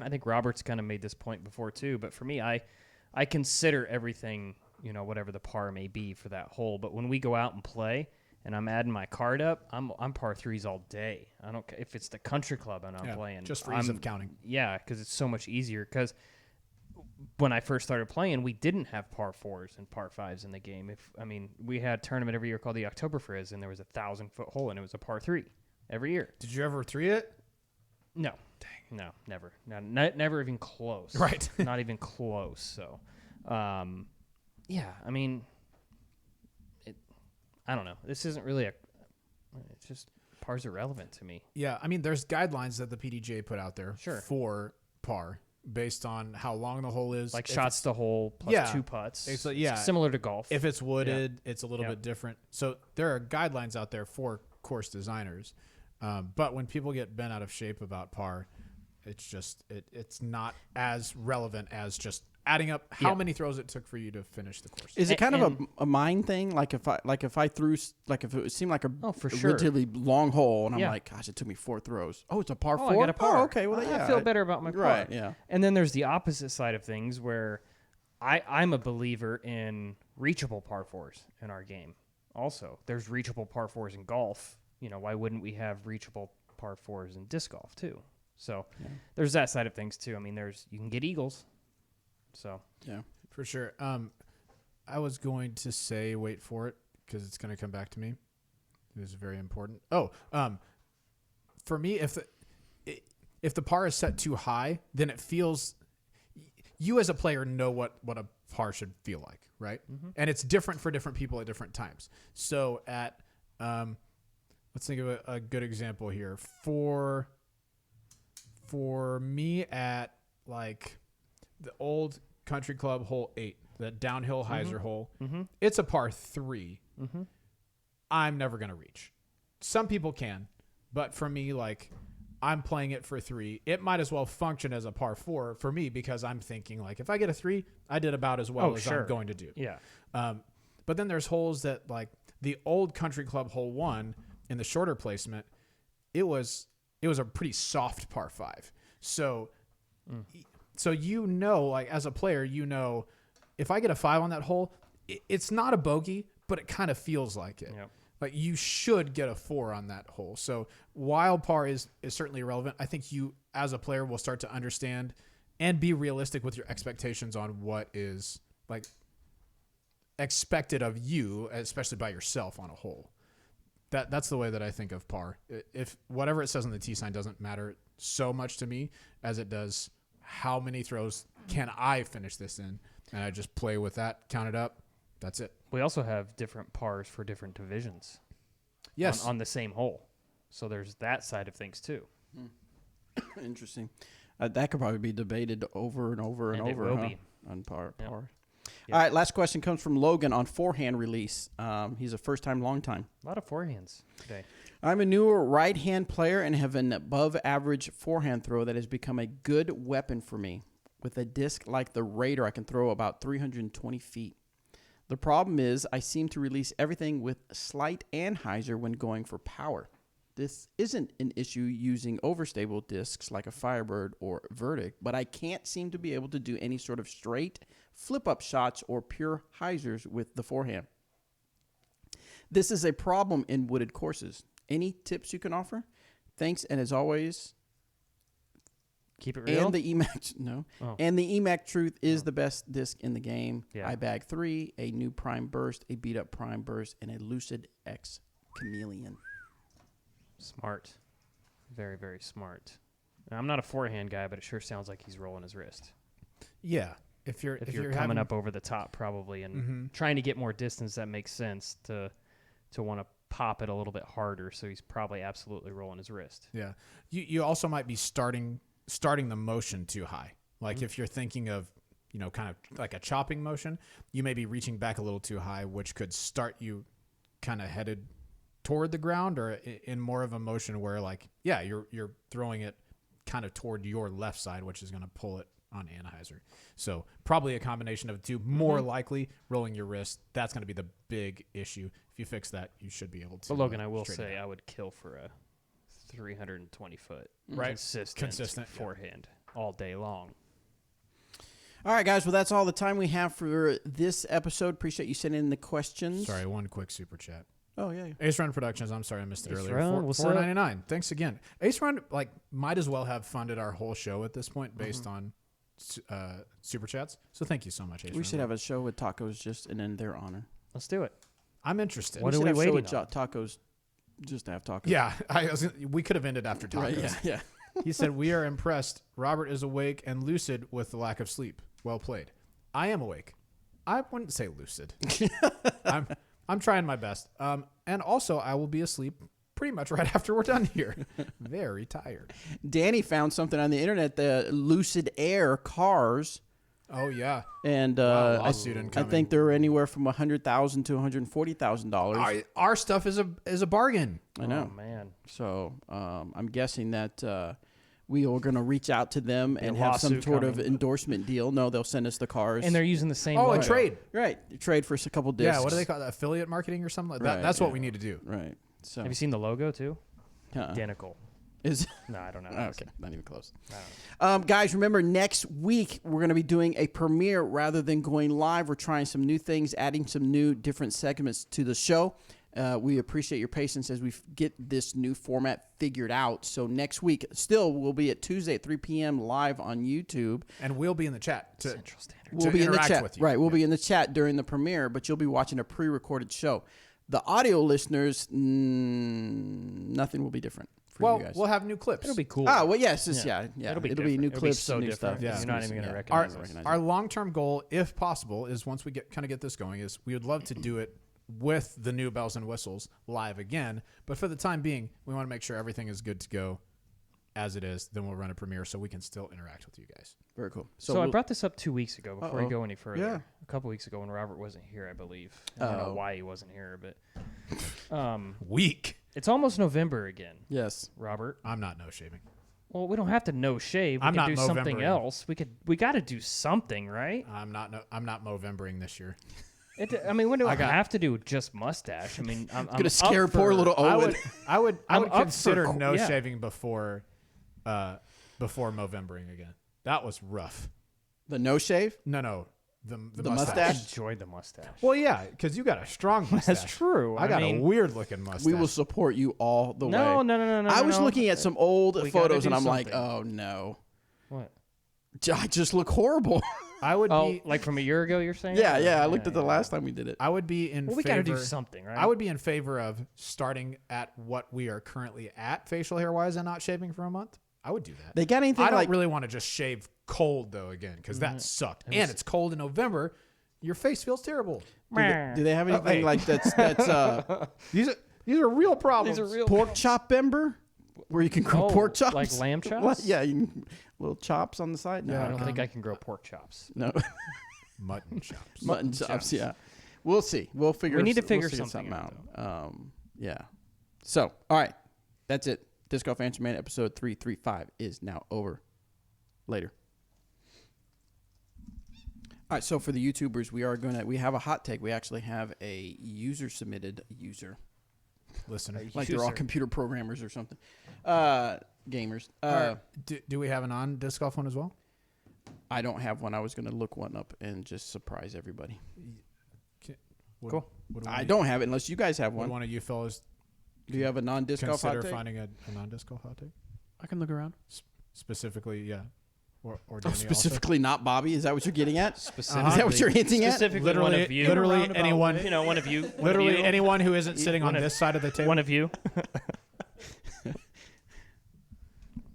I think Robert's kind of made this point before too, but for me, I consider everything, whatever the par may be for that hole. But when we go out and play and I'm adding my card up, I'm par 3s all day. I don't care if it's the country club and I'm playing. Just for ease of counting. Yeah, because it's so much easier. Because when I first started playing, we didn't have par 4s and par 5s in the game. We had a tournament every year called the October Frizz, and there was a 1,000-foot hole, and it was a par 3 every year. Did you ever 3 it? No. Dang. No, never. Never even close. Right. Not even close. So, yeah, I mean, I don't know. This isn't really it's just par's irrelevant to me. Yeah, I mean, there's guidelines that the PDGA put out there Sure. for par based on how long the hole is. Like If shots to hole plus 2 putts. It's like, similar to golf. If it's wooded, it's a little Yeah. bit different. So there are guidelines out there for course designers. But when people get bent out of shape about par, it's just it's not as relevant as just adding up how many throws it took for you to finish the course. Is it kind of a mind thing? Like if I threw if it seemed like a for sure. relatively long hole, and I'm Yeah. like, gosh, it took me 4 throws. Oh, it's a par 4. I got a par. Oh, okay, well, I yeah, feel better about my par. Right, yeah. And then there's the opposite side of things where I'm a believer in reachable par 4s in our game. Also, there's reachable par 4s in golf. Why wouldn't we have reachable par 4s in disc golf too? So there's that side of things too. I mean, you can get eagles. So Yeah. For sure. I was going to say, wait for it, because it's going to come back to me. It was very important. For me, if the par is set too high, then it feels you as a player know what a par should feel like, right? Mm-hmm. And it's different for different people at different times. So at let's think of a good example here. For me at like the old country club hole 8, that downhill Hyzer hole, it's a par 3. Mm-hmm. I'm never going to reach. Some people can, but for me, like, I'm playing it for 3. It might as well function as a par 4 for me because I'm thinking, like, if I get a 3, I did about as well as I'm going to do. Yeah. But then there's holes that, like, the old country club hole 1 in the shorter placement, it was a pretty soft par 5. So like, as a player, if I get a 5 on that hole, it's not a bogey, but it kind of feels like it. Yep. Like, you should get a 4 on that hole. So while par is certainly irrelevant, I think you as a player will start to understand and be realistic with your expectations on what is like expected of you, especially by yourself on a hole. That's the way that I think of par. If whatever it says on the tee sign doesn't matter so much to me as it does how many throws can I finish this in, and I just play with that, count it up. That's it. We also have different pars for different divisions. Yes. On the same hole. So there's that side of things too. Interesting. That could probably be debated over and over and And it over will huh? be. On par. Yep. Par. Yep. All right, last question comes from Logan on forehand release. He's a first-time, long-time. A lot of forehands today. I'm a newer right-hand player and have an above-average forehand throw that has become a good weapon for me. With a disc like the Raider, I can throw about 320 feet. The problem is I seem to release everything with slight and hyzer when going for power. This isn't an issue using overstable discs like a Firebird or Verdict, but I can't seem to be able to do any sort of straight flip-up shots or pure hyzers with the forehand. This is a problem in wooded courses. Any tips you can offer? Thanks, and as always, Keep it real. and the EMAC and the EMAC Truth is the best disc in the game. Yeah. I bag 3, a new Prime Burst, a beat up Prime Burst, and a Lucid X Chameleon. Smart. Very, very smart. Now, I'm not a forehand guy, but it sure sounds like he's rolling his wrist. Yeah. If you're Coming having, up over the top probably and trying to get more distance, that makes sense to want to pop it a little bit harder. So he's probably absolutely rolling his wrist. Yeah. You also might be starting the motion too high. Like if you're thinking of, kind of like a chopping motion, you may be reaching back a little too high, which could start you kind of headed toward the ground or in more of a motion where you're throwing it kind of toward your left side, which is going to pull it on Anheuser. So probably a combination of the two. More likely rolling your wrist. That's going to be the big issue. If you fix that, you should be able to. But Logan, I will straighten say it out. I would kill for a 320 foot Right. consistent forehand all day long. All right, guys. Well, that's all the time we have for this episode. Appreciate you sending in the questions. Sorry, one quick super chat. Oh, yeah. Ace Run Productions. I'm sorry I missed it Ace earlier. Run, what's up? $4.99. Thanks again. Ace Run might as well have funded our whole show at this point based on super chats. So thank you so much, Ace We Run. should have a show with tacos just and in their honor. Let's do it. I'm interested. What we are should we have a show waiting with tacos just to have tacos. Yeah, we could have ended after tacos. Right, yeah. He said, "We are impressed. Robert is awake and lucid with the lack of sleep. Well played. I am awake. I wouldn't say lucid. I'm trying my best. And also, I will be asleep pretty much right after we're done here. Very tired. Danny found something on the internet, the Lucid Air cars. Oh yeah. And Wow, I lawsuit incoming. think they're anywhere from $100,000 to $140,000. Our stuff is a bargain. I know. Oh, man. So I'm guessing that we are going to reach out to them Be a and have some lawsuit sort of coming. endorsement deal. No, they'll send us the cars. And they're using the same Oh, logo. a trade. right. Trade for a couple discs. Yeah, what do they call that? Affiliate marketing or something like that? Right, That's what yeah. we need to do. Right. So Have you seen the logo too? uh-uh. Identical. Is No, I don't know. Oh, okay, not even close. I don't know. Guys, remember next week we're going to be doing a premiere rather than going live. We're trying some new things, adding some new different segments to the show. We appreciate your patience as we get this new format figured out. So next week, still, we'll be at Tuesday at 3 p.m. live on YouTube. And we'll be in the chat to Central Standard. We'll be in the interact chat. with you. Right, we'll Yeah. be in the chat during the premiere, but you'll be watching a pre-recorded show. The audio listeners, nothing will be different for Well, you guys. we'll have new clips. It'll be cool. Oh, well, yes, Yeah. yeah. It'll be new different. clips, so new different. stuff. Yeah. You're not even going to Our, recognize us. our long-term goal, if possible, is once we get this going, is we would love to do it with the new bells and whistles live again. But for the time being, we want to make sure everything is good to go as it is. Then we'll run a premiere so we can still interact with you guys. Very cool. So I brought this up 2 weeks ago before Uh-oh. we go any further. Yeah. A couple weeks ago when Robert wasn't here, I believe. I don't know Oh. why he wasn't here, but Weak. it's almost November again, Yes. Robert. I'm not no shaving. Well, we don't have to no shave. We I'm can not do something Movembering. else. We got to do something, right? I'm not Movembering this year. I mean, when do I got- have to do just mustache? I mean, I'm Gonna up scare poor for- little Owen. I would I'm up for consider no yeah. shaving before Movembering again. That was rough. The no shave? No, the The I mustache? enjoyed the mustache. Well, yeah, because you got a strong mustache. That's true. I got mean, a weird looking mustache. We will support you all the way. No. I was no. looking at some old We gotta photos do and I'm like, something. oh no. What? I just look horrible. I would Oh, be like from a year ago, you're saying? yeah. I looked at the last time we did it. I would be in Well, we favor. got to do something, right? I would be in favor of starting at what we are currently at facial hair wise and not shaving for a month. I would do that. They got anything I don't like really want to just shave cold though again because that sucked. And it's cold in November. Your face feels terrible. do they have anything hey. like that's These are real problems. These are real pork chop ember where you can grow pork chops like lamb chops? What? Yeah, you can, little chops on the side. No, I don't think I can grow pork chops. no. Mutton chops. Mutton chops. Yeah, we'll see. We'll figure. We need to we'll figure something something out. Yeah. So, all right, that's it. Disc Golf Answer Man episode 335 is now over. Later. All right, so for the YouTubers, we have a hot take. We actually have a user-submitted user. Listener. Like they're all computer programmers or something. Gamers. Do we have an on disc golf one as well? I don't have one. I was going to look one up and just surprise everybody. Cool. I don't have it unless you guys have What one. one of you fellas Do you have a non-disc golf hot consider take? finding a non-disc golf hot take? I can look around. Specifically, yeah. Or Oh, Danny specifically not Bobby? Is that what you're getting at? Specifically, Is that what you're hinting at? Specifically, one of you. Literally anyone. You know, one of you. Literally anyone who isn't sitting on one of- this side of the table. One of you.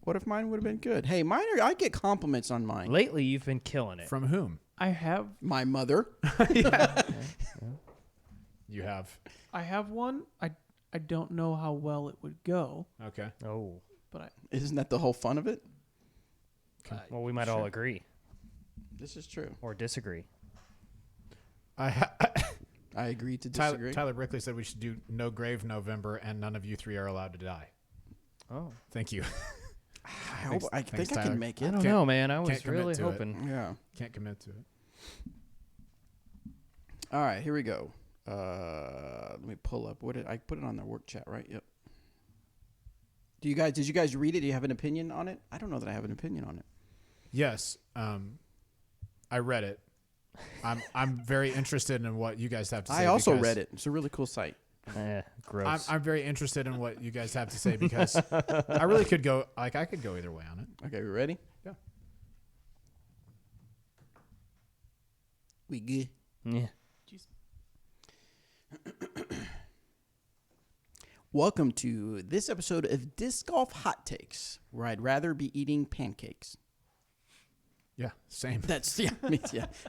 What if mine would have been good? Hey, I get compliments on mine. Lately, you've been killing it. From whom? I have My mother. You have. I have one. I don't know how well it would go, Okay. Oh. but Isn't that the whole fun of it? Well, we might all agree This is true. or disagree. I agree to disagree. Tyler Brickley said we should do No Grave November and none of you three are allowed to die. Oh. Thank you. I Thanks, think I Tyler. can make I it. don't Can't- know, man. I can't was commit really to it. hoping. Yeah. Can't commit to it. All right, here we go. Let me pull up. What did I put it on the work chat, right? Yep. Did you guys read it? Do you have an opinion on it? I don't know that I have an opinion on it. Yes. I read it. I'm very interested in what you guys have to say. I also because read it. It's a really cool site. Gross. I'm very interested in what you guys have to say because I really could go I could go either way on it. Okay, we ready? Yeah. We good. Yeah. Welcome to this episode of Disc Golf Hot Takes, where I'd rather be eating pancakes. Yeah, same. That's yeah.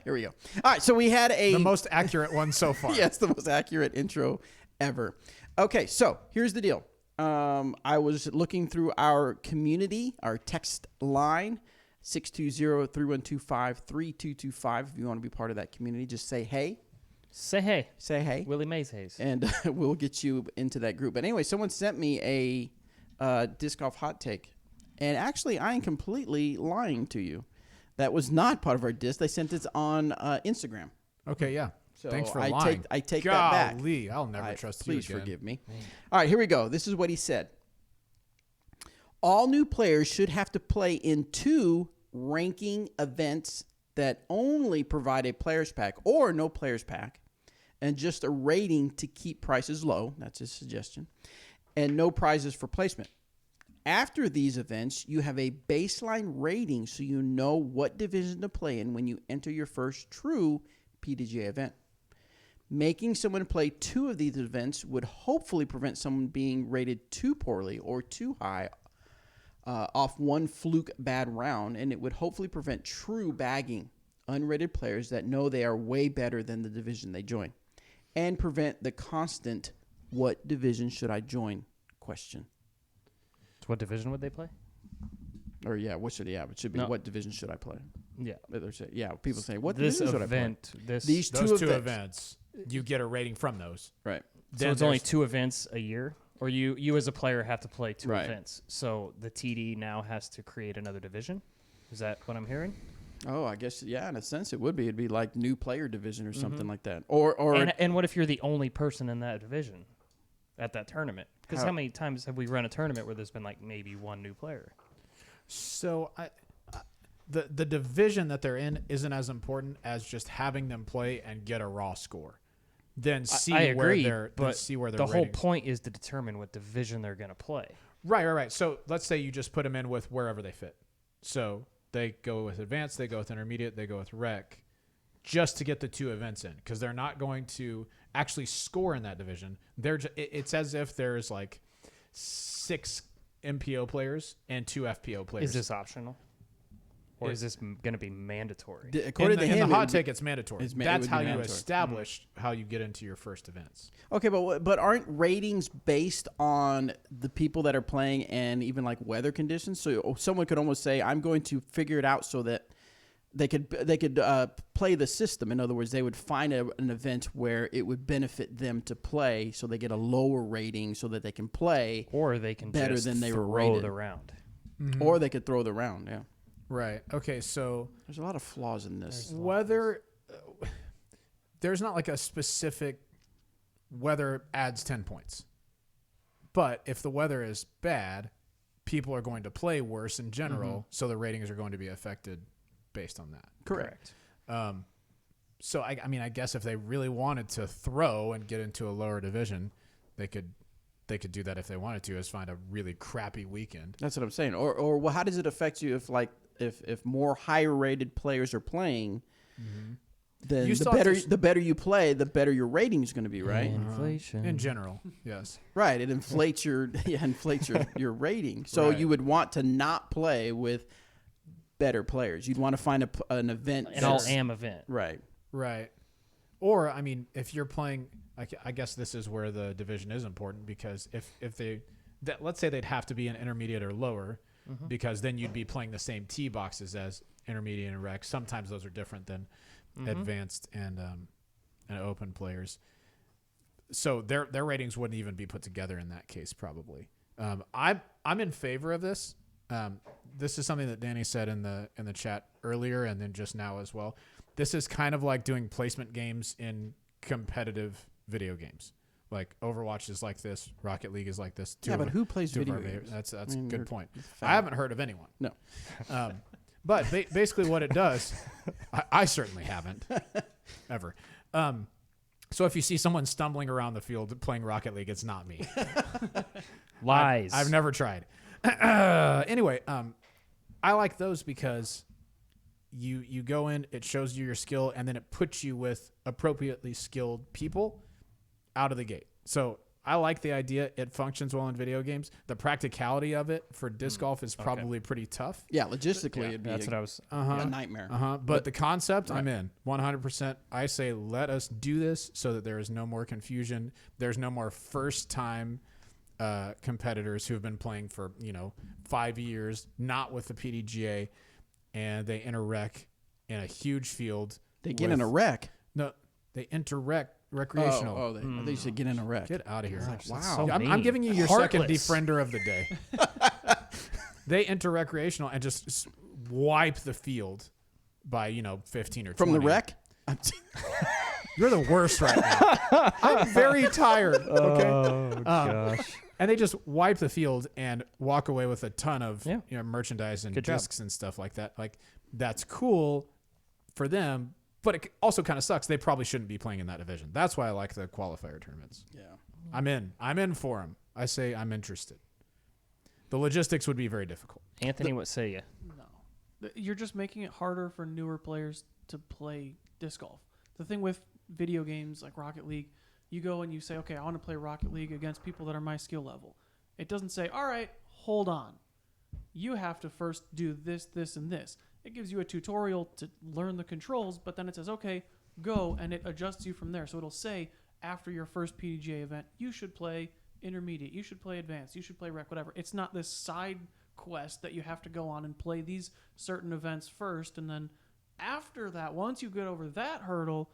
Here we go. All right, so we had The most accurate one so far. yes, the most accurate intro ever. Okay, so here's the deal. I was looking through our community, our text line, 620-3125-3225. If you want to be part of that community, just say hey. Say hey. Say hey. Willie Mays Hayes. And we'll get you into that group. But anyway, someone sent me a disc golf hot take. And actually, I am completely lying to you. That was not part of our disc. They sent it on Instagram. Okay, yeah. So Thanks for I lying. take that back. Golly, I'll never trust you again. Please forgive me. All right, here we go. This is what he said. All new players should have to play in 2 ranking events that only provide a player's pack or no player's pack and just a rating to keep prices low. That's his suggestion. And no prizes for placement. After these events, you have a baseline rating so you know what division to play in when you enter your first true PDGA event. Making someone play 2 of these events would hopefully prevent someone being rated too poorly or too high off one fluke bad round, and it would hopefully prevent true bagging unrated players that know they are way better than the division they join, and prevent the constant "what division should I join?" question. So what division would they play? Or it should be No. what division should I play? Yeah. People say what This division should event. I play? This. These Those 2 2 events. events, you get a rating from those. Right. So Then it's only there's- 2 events a year, or you as a player have to play 2 Right. events. So the TD now has to create another division. Is that what I'm hearing? Oh, I guess in a sense it would be. It'd be like new player division or something like that. Or And what if you're the only person in that division at that tournament? Because How- how many times have we run a tournament where there's been like maybe 1 new player? So the division that they're in isn't as important as just having them play and get a raw score. Then see I agree, where but their the whole ratings. point is to determine what division they're going to play. Right. So let's say you just put them in with wherever they fit. So they go with advanced, they go with intermediate, they go with rec, just to get the 2 events in, because they're not going to actually score in that division. It's as if there's like 6 MPO players and 2 FPO players. Is this optional? Or is this going to be mandatory? According to him, in the hot take, it's mandatory. it That's would be how you mandatory. establish how you get into your first events. Okay, but aren't ratings based on the people that are playing and even like weather conditions? So someone could almost say, "I'm going to figure it out so that they could play the system." In other words, they would find an event where it would benefit them to play, so they get a lower rating so that they can play, Or they can better just than they were throw rated. the round. or they could throw the round. Yeah, Right. Okay. So there's a lot of flaws in this. whether there's not like a specific weather adds 10 points, but if the weather is bad, people are going to play worse in general, so the ratings are going to be affected based on that. Correct. So I mean, I guess if they really wanted to throw and get into a lower division, they could do that if they wanted to, is find a really crappy weekend. That's what I'm saying. Or well, how does it affect you if more higher rated players are playing? Then You the still have better to the better you play, the better your rating is going to be, right? Inflation. In general, yes. Right. It inflates your your rating. So Right. you would want to not play with better players. You'd want to find an event. An all-am event. Right. Right. Or, I mean, if you're playing, I guess this is where the division is important, because if they, let's say they'd have to be an intermediate or lower, because then you'd be playing the same tee boxes as intermediate and rec. Sometimes those are different than advanced and open players. So their ratings wouldn't even be put together in that case, probably. I'm in favor of this. This is something that Danny said in the chat earlier, and then just now as well. This is kind of like doing placement games in competitive video games. Like Overwatch is like this, Rocket League is like this. But who plays two of video our games? That's I a mean, good you're point. fat. I haven't heard of anyone. No. But basically what it does, I certainly haven't ever. So if you see someone stumbling around the field playing Rocket League, it's not me. Lies. I've never tried. Anyway, I like those because you go in, it shows you your skill, and then it puts you with appropriately skilled people out of the gate. So I like the idea. It functions well in video games. The practicality of it for disc golf is probably pretty tough. Yeah, logistically, it'd be That's what I was. a nightmare. But the concept, I'm in 100%. I say let us do this so that there is no more confusion. There's no more first-time competitors who have been playing for 5 years, not with the PDGA, and they inter-rec in a huge field. They get in a wreck. No, they inter-rec recreational. I thought you said get in a wreck. Get out of here. Wow. so I'm mean. giving you your Heartless. second defriender of the day. They enter recreational and just wipe the field by 15 or 20. From the wreck? You're the worst right now. I'm very tired. Okay. Oh gosh. And they just wipe the field and walk away with a ton of Yeah. merchandise and Good job. discs and stuff like that. Like, that's cool for them, but it also kind of sucks. They probably shouldn't be playing in that division. That's why I like the qualifier tournaments. Yeah. I'm in for them. I say I'm interested. The logistics would be very difficult. Anthony, what say you? No. You're just making it harder for newer players to play disc golf. The thing with video games like Rocket League, you go and you say, okay, I want to play Rocket League against people that are my skill level. It doesn't say, all right, hold on. You have to first do this, this, and this. It gives you a tutorial to learn the controls, but then it says, okay, go, and it adjusts you from there. So it'll say, after your first PDGA event, you should play intermediate, you should play advanced, you should play rec, whatever. It's not this side quest that you have to go on and play these certain events first, and then after that, once you get over that hurdle,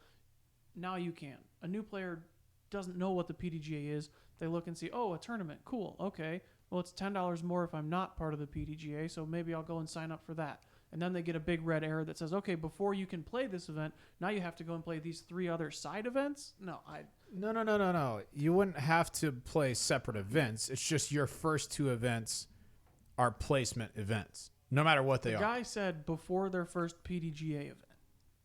now you can. A new player doesn't know what the PDGA is. They look and see, oh, a tournament, cool, okay. Well, it's $10 more if I'm not part of the PDGA, so maybe I'll go and sign up for that. And then they get a big red arrow that says, okay, before you can play this event, now you have to go and play these 3 other side events? No. No. You wouldn't have to play separate events. It's just your first 2 events are placement events, no matter what they The are. guy said before their first PDGA event.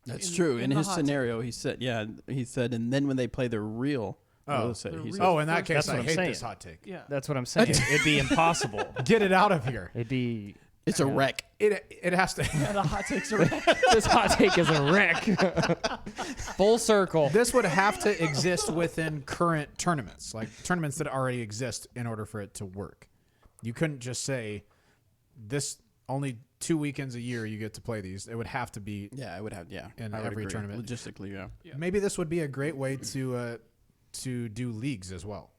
That's true. In the his hot scenario, he said, and then when they play the real, Oh. he said, In that case, That's what I I'm hate saying. this hot take. Yeah. That's what I'm saying. It'd be impossible. Get it out of here. It'd be It's a wreck. It has to. Yeah, the hot takes are This hot take is a wreck. Full circle. This would have to exist within current tournaments, like tournaments that already exist, in order for it to work. You couldn't just say this only 2 weekends a year you get to play these. It would have to be Yeah, it would have. Yeah, in I would every agree. tournament. Logistically, yeah. Maybe this would be a great way to do leagues as well.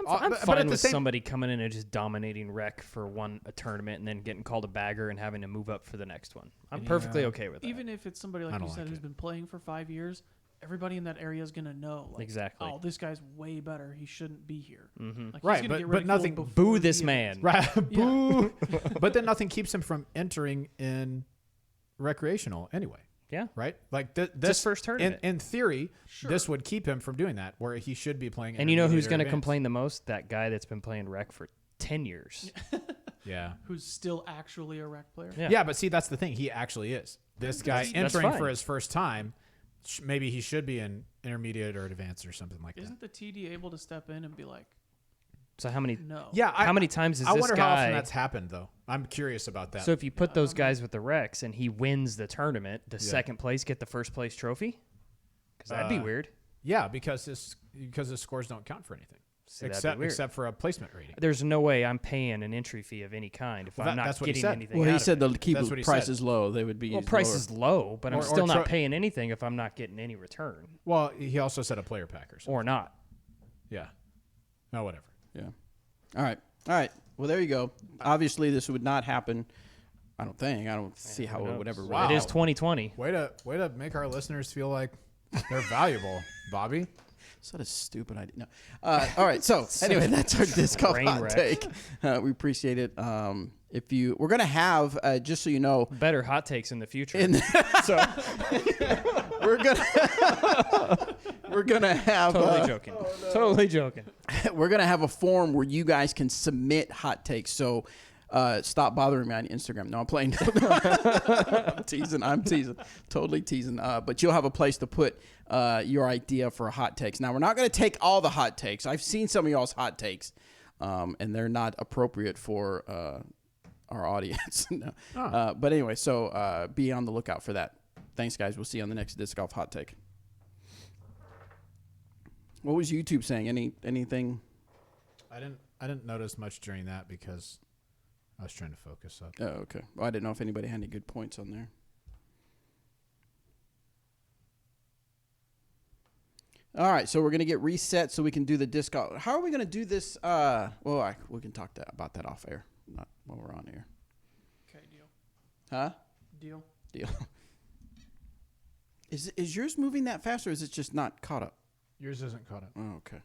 I'm But fine at the with same- somebody coming in and just dominating rec for a tournament and then getting called a bagger and having to move up for the next one. I'm perfectly okay with that. even if it's somebody I like don't you said like who's it. been playing for 5 years. Everybody in that area is gonna know. Like, Exactly. Oh, this guy's way better. He shouldn't be here. Mhm. Like, Right, he's gonna but- get but ridiculed nothing- before Boo the this event. man. Right. Boo. But then nothing keeps him from entering in recreational anyway. Yeah. Right? Like This this first tournament. in theory, Sure. this would keep him from doing that, where he should be playing. And you know who's intermediate or going to advanced. complain the most? That guy that's been playing rec for 10 years. Yeah. Who's still actually a rec player? Yeah. Yeah, but see, that's the thing. He actually is. This guy That's entering fine. for his first time, maybe he should be in intermediate or advanced or something like that. Isn't the TD able to step in and be like, So how many no? Yeah. how many times is I this wonder how often guy? that's happened, though. I'm curious about that. So if you put those guys with the recs and he wins the tournament, does Yeah. second place get the first place trophy? Because that'd be weird. yeah, because his scores don't count for anything, See, that'd be weird. except for a placement rating. There's no way I'm paying an entry fee of any kind if Well, I'm not that's what he getting said. anything. Well, he out said of it. to keep That's what he prices low. They would be. Well, price is low, but I'm Or still not tro- paying anything if I'm not getting any return Well, he also said a player pack or something. or not. Yeah. No, whatever. Yeah. All right. Well, there you go. Obviously, this would not happen. I don't think. I don't see how it would ever. Wow. It is 2020. Way to make our listeners feel like they're valuable, Bobby. Such a stupid idea. No. All right. So anyway, that's our disc golf Brain hot wreck. take. We appreciate it. We're gonna have just so you know, Better hot takes in the future. so we're gonna have Totally joking. Totally joking. we're gonna have a form where you guys can submit hot takes. So stop bothering me on Instagram. No, I'm playing. I'm teasing. Totally teasing. But you'll have a place to put your idea for hot takes. Now, we're not going to take all the hot takes. I've seen some of y'all's hot takes, and they're not appropriate for our audience. No. But anyway, so be on the lookout for that. Thanks, guys. We'll see you on the next Disc Golf Hot Take. What was YouTube saying? Anything? I didn't notice much during that because I was trying to focus up. Oh, okay. Well, I didn't know if anybody had any good points on there. All right, so we're going to get reset so we can do the disc golf. How are we going to do this? We can talk about that off air, not while we're on air. Okay, deal. Huh? Deal. Deal. Is yours moving that fast, or is it just not caught up? Yours isn't caught up. Oh, okay.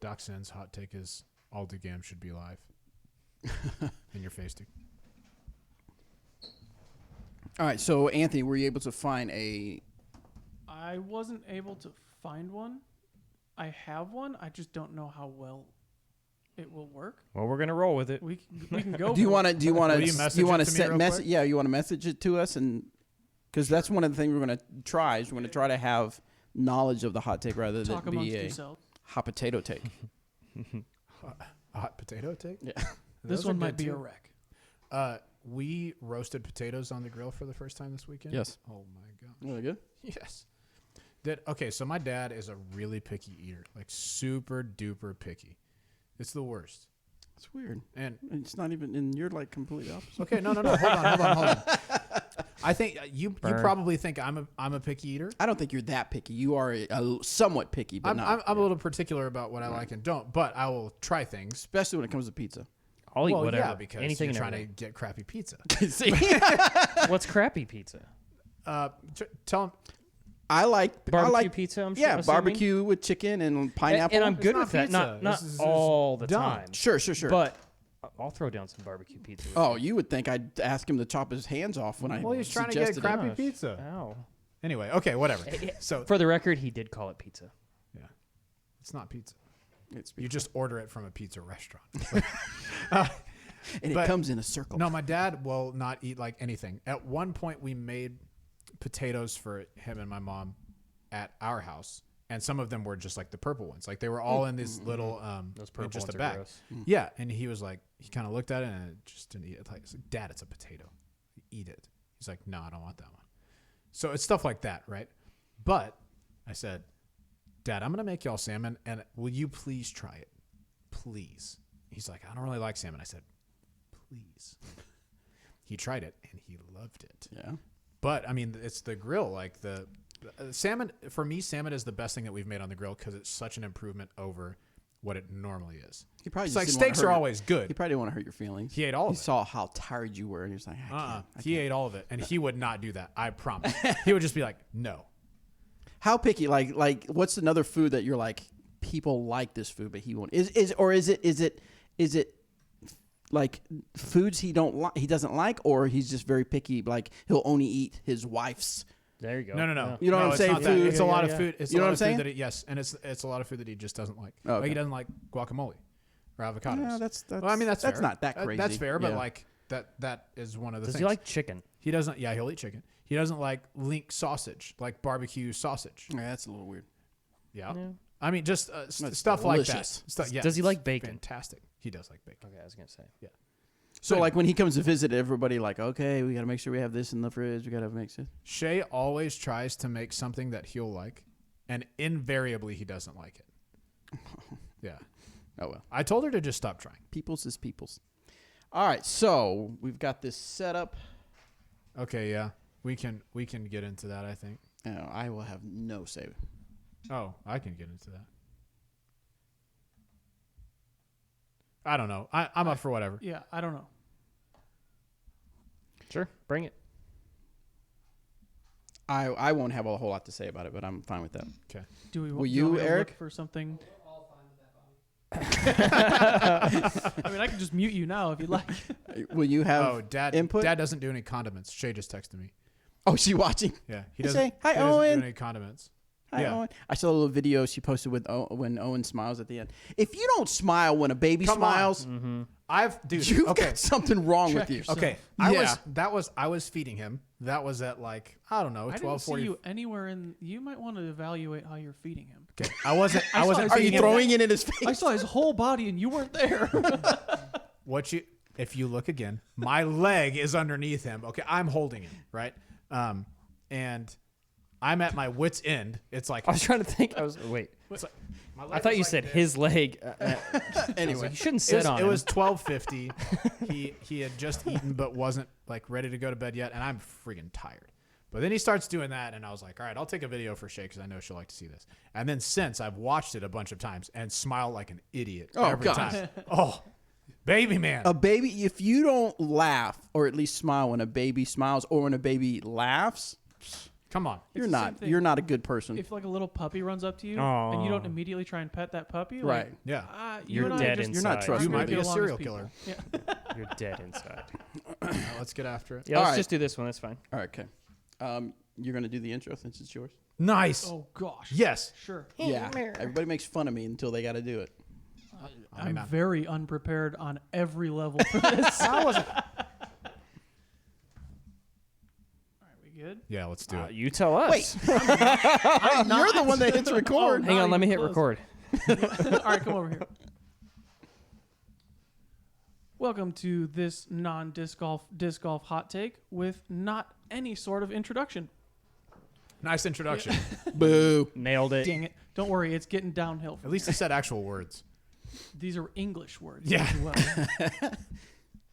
Doc Sen's hot take is all DGAM should be live. In your face, dude. All right, so Anthony, were you able to find a? I wasn't able to find one. I have one. I just don't know how well it will work. Well, we're gonna roll with it. We can go. Do you for want it. to? Do you want Will you to? message You want it to to me set real message? quick? Yeah, you want to message it to us, and because that's one of the things we're going to try. Is we're going to try to have knowledge of the hot take rather than talk be amongst a yourselves? hot potato take. Hot potato take? Yeah. This Those are one might good, be a too. wreck. We roasted potatoes on the grill for the first time this weekend. Yes. Oh my god. Really good. Yes. So my dad is a really picky eater, like super duper picky. It's the worst. It's weird. And It's not even, and you're like completely opposite. okay, no. Hold on. I think you Burn. probably think I'm a picky eater. I don't think you're that picky. You are somewhat picky, but not. I'm a little particular about what I like and don't, but I will try things. especially when it comes to pizza. I'll eat Well, whatever. yeah, because anything you're and trying everything. to get crappy pizza. See, What's crappy pizza? Tell him. I like Barbecue pizza. I'm yeah, assuming? barbecue with chicken and pineapple. And I'm good not with that. pizza. Not This is all the dumb. time. Sure. But I'll throw down some barbecue pizza. with Oh, you. you would think I'd ask him to chop his hands off when I Well, he's trying to get suggested crappy Gosh. pizza. Ow. Anyway, okay, whatever. So For the record, he did call it pizza. yeah, it's not pizza. It's You just order it from a pizza restaurant. and it but- comes in a circle. No, my dad will not eat like anything. At one point, we made potatoes for him and my mom at our house, and some of them were just like the purple ones. Like they were all in these little Those in purple just ones a are bag. gross. Yeah, and he was like, he kind of looked at it and it just didn't eat it. Like, Dad, it's a potato. Eat it. He's like, no, I don't want that one. So it's stuff like that, right? But I said, Dad, I'm gonna make y'all salmon, and will you please try it? Please. He's like, I don't really like salmon. I said, please. He tried it and he loved it. Yeah. But I mean, it's the grill. Like the salmon, for me, salmon is the best thing that we've made on the grill because it's such an improvement over what it normally is. He probably It's just like didn't wanna steaks hurt are your- always He good. probably didn't want to hurt your feelings. He ate all He of it. saw how tired you were, and he was like, I He ate all of it, and he would not do that. I promise. He would just be like, no. How picky? Like, what's another food that you're like, people like this food, but he won't? Is it like foods he doesn't like, or he's just very picky? Like he'll only eat his wife's. There you go. No. Yeah. You know what I'm it's saying? not that. Food. It's a lot of food. It's You know a what lot I'm of saying? food that yes, and it's a lot of food that he just doesn't like. Oh, Like okay. he doesn't like guacamole or avocados. Yeah, that's well, I mean that's fair. not that crazy. That's fair, but Yeah. like that is one of the Does things. he like chicken? He doesn't. Yeah, he'll eat chicken. He doesn't like link sausage, like barbecue sausage. Yeah, that's a little weird. Yeah. Yeah. I mean, just That's stuff like that. delicious. Stuff, yeah, Does he it's like bacon? Fantastic. He does like bacon. Okay, I was gonna say. Yeah. So like when he comes to visit, everybody like, okay, we got to make sure we have this in the fridge. We got to make sure. Shay always tries to make something that he'll like, and invariably he doesn't like it. Yeah. Oh well, I told her to just stop trying. people's is people's. All right, so we've got this set up. Okay, yeah. We can get into that, I think. I will have no say. Oh, I can get into that. I don't know. I'm up for whatever. Yeah, I don't know. Sure, bring it. I won't have a whole lot to say about it, but I'm fine with that. Okay. Do we? Will do you, want me to look Eric? for something? I mean, I can just mute you now if you'd like. Will you have? Oh, Dad. input? Dad doesn't do any condiments. Shay just texted me. Oh, she watching? Yeah, he Hey, doesn't. Shay. Hi, he doesn't Owen. do any condiments. Hi, Yeah. Owen. I saw a little video she posted with when Owen smiles at the end. If you don't smile when a baby Come on. smiles, Dude. you've okay. got something wrong Check with you. yourself. Okay. Yeah. I was feeding him. That was at like, I don't know, I didn't 12:40. see you anywhere in. You might want to evaluate how you're feeding him. Okay. I wasn't I saw his- Are you feeding him. throwing it in his face? I saw his whole body and you weren't there. If you look again, my leg is underneath him. Okay, I'm holding him, right? And I'm at my wit's end. It's like I was trying to think. Wait. it's like my leg I thought was you like said this. his leg. Anyway. You shouldn't sit on It him. was 12:50. He had just eaten but wasn't like ready to go to bed yet, and I'm freaking tired. But then he starts doing that, and I was like, all right, I'll take a video for Shay because I know she'll like to see this. And then since I've watched it a bunch of times and smile like an idiot Oh, every gosh. time. Oh, baby man. A baby, if you don't laugh or at least smile when a baby smiles or when a baby laughs, Come on. you're the same not thing. you're not a good person. If like a little puppy runs up to you Aw. and you don't immediately try and pet that puppy, Right. Like, Yeah. you You're and I dead just, You're not inside. trustworthy. You might be get a along serial as people. killer. Yeah. You're dead inside. Let's get after it. Yeah, All let's right. just do this one. That's fine. All right, okay. You're gonna do the intro since it's yours. Nice. Oh gosh. Yes. Sure. Yeah. Everybody makes fun of me until they got to do it. I'm very unprepared on every level for this. I wasn't. All right, we good? Yeah, let's do it. You tell us. Wait, you're the one that hits record. Hang Not on, let me even hit close. record. All right, come over here. Welcome to this non-disc golf hot take with not any sort of introduction. Nice introduction. Boo. Nailed it. Dang it! Don't worry, it's getting downhill. At least he said actual words. These are English words Yeah. as well.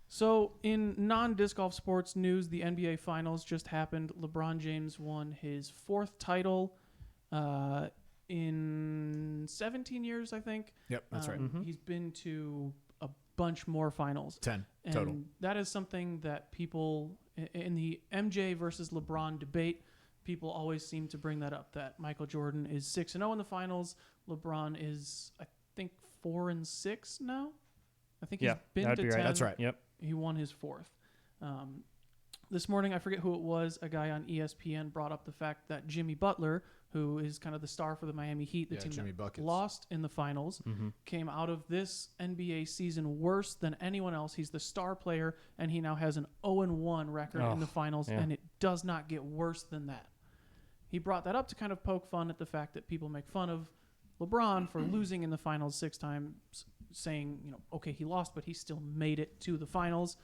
So, in non-disc golf sports news, the NBA Finals just happened. LeBron James won his 4th title in 17 years, I think. Yep, that's right. He's been to a bunch more finals. 10 And total. that is something that people, in the MJ versus LeBron debate, people always seem to bring that up, that Michael Jordan is 6-0 in the finals. LeBron is, I think, 4-6 now. I think Yeah, he's been that'd to be 10. right. That's right. Yep. He won his 4th. This morning, I forget who it was, a guy on ESPN brought up the fact that Jimmy Butler, who is kind of the star for the Miami Heat, the Yeah, team Jimmy that Buckets. lost in the finals, came out of this NBA season worse than anyone else. He's the star player, and he now has an 0-1 record in the finals, yeah. and it does not get worse than that. He brought that up to kind of poke fun at the fact that people make fun of LeBron for losing in the finals 6 times, saying, okay, he lost, but he still made it to the finals.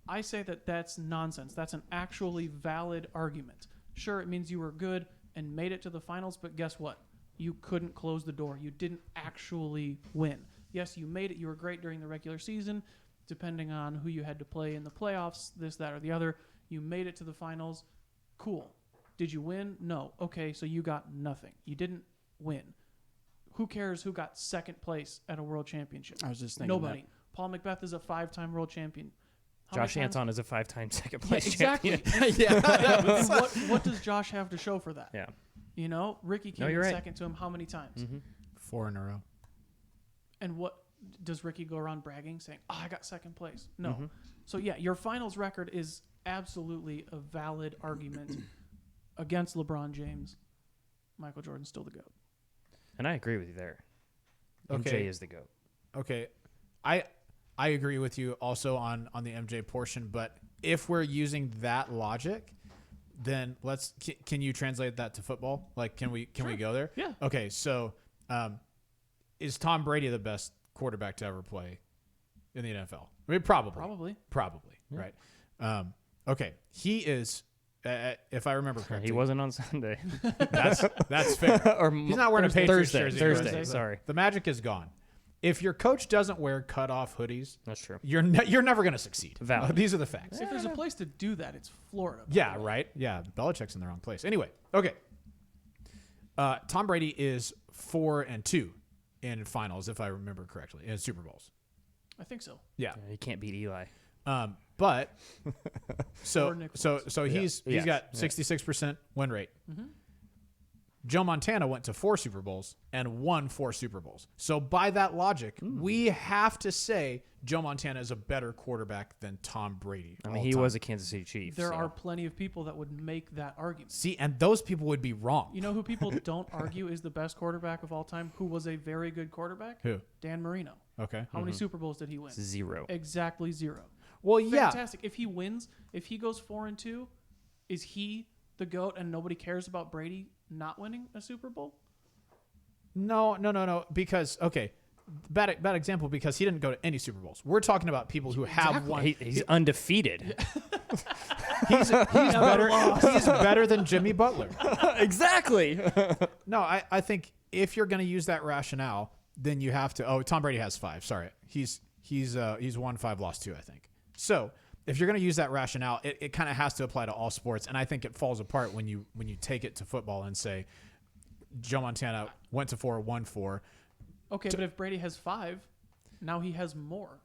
I say that that's nonsense. That's an actually valid argument. Sure, it means you were good and made it to the finals, but guess what? You couldn't close the door. You didn't actually win. Yes, you made it. You were great during the regular season, depending on who you had to play in the playoffs, this, that, or the other. You made it to the finals. Cool. Did you win? No. Okay, so you got nothing. You didn't win. Who cares who got second place at a world championship? I was just thinking Nobody. Paul Macbeth is a 5-time world champion. How Josh many times- Anton is a 5-time second place exactly. champion. And what does Josh have to show for that? Yeah. Ricky came in second to him how many times? Mm-hmm. 4 in a row. And what does Ricky go around bragging, saying, I got second place? No. Mm-hmm. So, yeah, your finals record is absolutely a valid argument against LeBron James. Michael Jordan's still the GOAT. And I agree with you there. Okay. MJ is the GOAT. Okay. I agree with you also on the MJ portion, but if we're using that logic, then can you translate that to football? Like, can we go there? Yeah. Okay. So, is Tom Brady the best quarterback to ever play in the NFL? I mean, probably, Yeah. right? Okay. He is, if I remember correctly. He wasn't on Sunday. That's fair. Or He's not wearing a Patriots jersey. Thursday, sorry. The magic is gone. If your coach doesn't wear cutoff hoodies, That's true. you're never going to succeed. Valid. These are the facts. If there's a place to do that, it's Florida. Yeah, right. Yeah, Belichick's in the wrong place. Anyway, okay. Tom Brady is 4-2 in finals, if I remember correctly, in Super Bowls. I think so. Yeah. He can't beat Eli. But so Or Nick he's got 66% win rate. Mm-hmm. Joe Montana went to 4 Super Bowls and won 4 Super Bowls. So by that logic, we have to say Joe Montana is a better quarterback than Tom Brady. I mean, he was a Kansas City Chief. There so. are plenty of people that would make that argument. See, and those people would be wrong. You know who people don't argue is the best quarterback of all time, who was a very good quarterback? Who? Dan Marino. Okay. How many Super Bowls did he win? 0. Exactly 0. Well, yeah. Fantastic. If he wins, if he goes 4-2, is he the GOAT and nobody cares about Brady not winning a Super Bowl? No. Because, okay, bad example because he didn't go to any Super Bowls. We're talking about people who have won. He's undefeated. He's better. He's better than Jimmy Butler. Exactly. No, I think if you're going to use that rationale, then you have to. Oh, Tom Brady has 5. Sorry, he's won 5, lost 2, I think. So if you're going to use that rationale, it kind of has to apply to all sports, and I think it falls apart when you take it to football and say Joe Montana went to 4, won 4. Okay, but if Brady has 5, now he has more.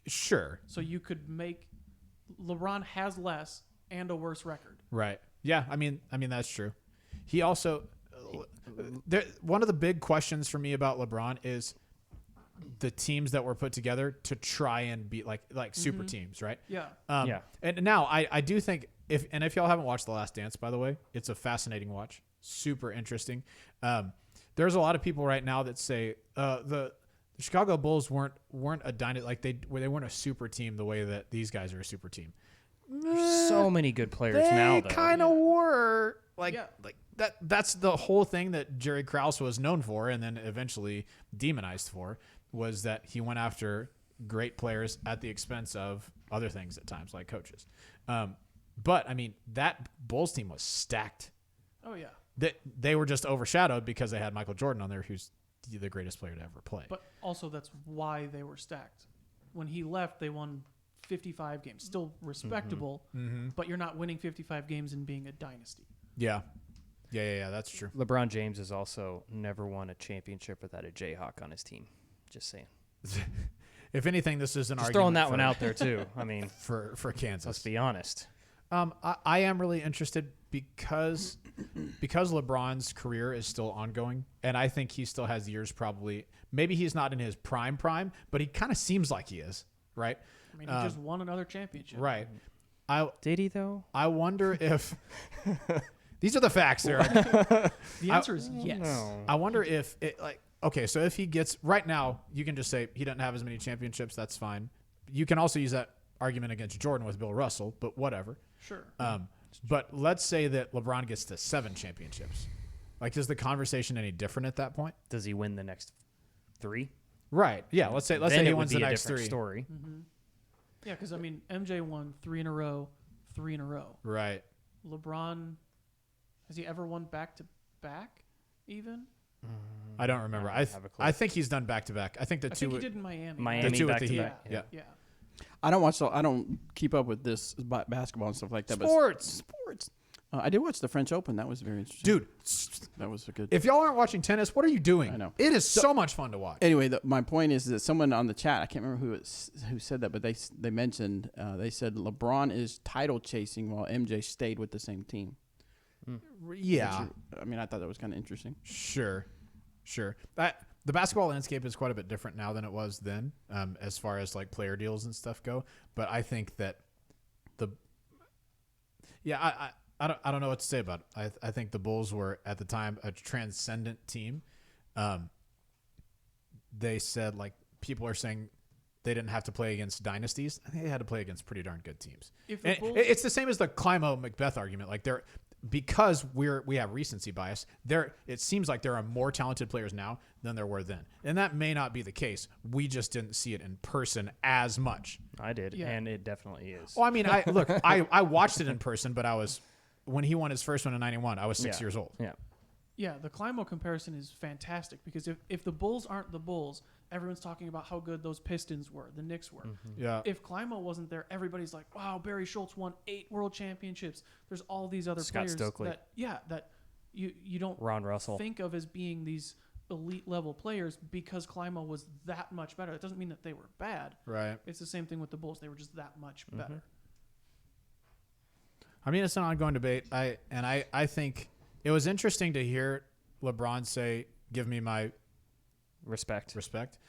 Sure. So you could make LeBron has less and a worse record. Right. Yeah. I mean that's true. He also one of the big questions for me about LeBron is the teams that were put together to try and beat like super teams, right? Yeah. Yeah. And now I do think if y'all haven't watched The Last Dance, by the way, it's a fascinating watch. Super interesting. There's a lot of people right now that say the Chicago Bulls weren't a dynasty, like they weren't a super team the way that these guys are a super team. There's so many good players now, though. They kind of were like Yeah. like that. That's the whole thing that Jerry Krause was known for, and then eventually demonized for, was that he went after great players at the expense of other things at times, like coaches. But I mean, that Bulls team was stacked. Oh, yeah. They were just overshadowed because they had Michael Jordan on there, who's the greatest player to ever play. But also that's why they were stacked. When he left, they won 55 games. Still respectable, but you're not winning 55 games and being a dynasty. Yeah, that's true. LeBron James has also never won a championship without a Jayhawk on his team. Just saying. If anything, this is an Just argument throwing that for, one out there, too. I mean, for Kansas. let's be honest. I am really interested because LeBron's career is still ongoing, and I think he still has years probably. Maybe he's not in his prime, but he kind of seems like he is, right? I mean, he just won another championship. Right. Did he, though? I wonder if these are the facts, Eric. The answer is yes. No. I wonder if okay, so if he gets right now, you can just say he doesn't have as many championships. That's fine. You can also use that argument against Jordan with Bill Russell, but whatever. Sure. But let's say that LeBron gets to 7 championships. Like, is the conversation any different at that point? Does he win the next 3? Right. Yeah. Let's say Then he it would wins the be a next different 3. story. Yeah, because I mean, MJ won 3 in a row, 3 in a row. Right. LeBron, has he ever won back to back? Even I don't remember. I don't have a clue. I think he's done back to back. I think the I two. think he did in Miami. Miami The two with back the to Heat. back. Yeah. Yeah. I don't keep up with this basketball and stuff like that. Sports. But sports. I did watch the French Open. That was very interesting. Dude, That was a good. if y'all aren't watching tennis, what are you doing? I know. It is so much fun to watch. Anyway, my point is that someone on the chat, I can't remember who said that, but they mentioned they said LeBron is title chasing while MJ stayed with the same team. Yeah. I mean, I thought that was kind of interesting. Sure. The basketball landscape is quite a bit different now than it was then, as far as like player deals and stuff go. But I think that I don't know what to say about it. I think the Bulls were at the time a transcendent team. They said, like, people are saying they didn't have to play against dynasties. I think they had to play against pretty darn good teams. If the And Bulls- it's the same as the Climo Macbeth argument. Like, because we have recency bias, it seems like there are more talented players now than there were then. And that may not be the case. We just didn't see it in person as much. I did, Yeah. and it definitely is. Well, I mean, I watched it in person, but when he won his first one in 91, I was 6 years old. Yeah. Yeah, the Climo comparison is fantastic because if the Bulls aren't the Bulls, everyone's talking about how good those Pistons were, the Knicks were. Yeah. If Climo wasn't there, everybody's like, wow, Barry Schultz won 8 world championships. There's all these other Scott players Stokely. that you don't Ron Russell. think of as being these elite level players because Climo was that much better. It doesn't mean that they were bad. Right. It's the same thing with the Bulls. They were just that much better. I mean, it's an ongoing debate. I think it was interesting to hear LeBron say, "Give me my Respect. respect."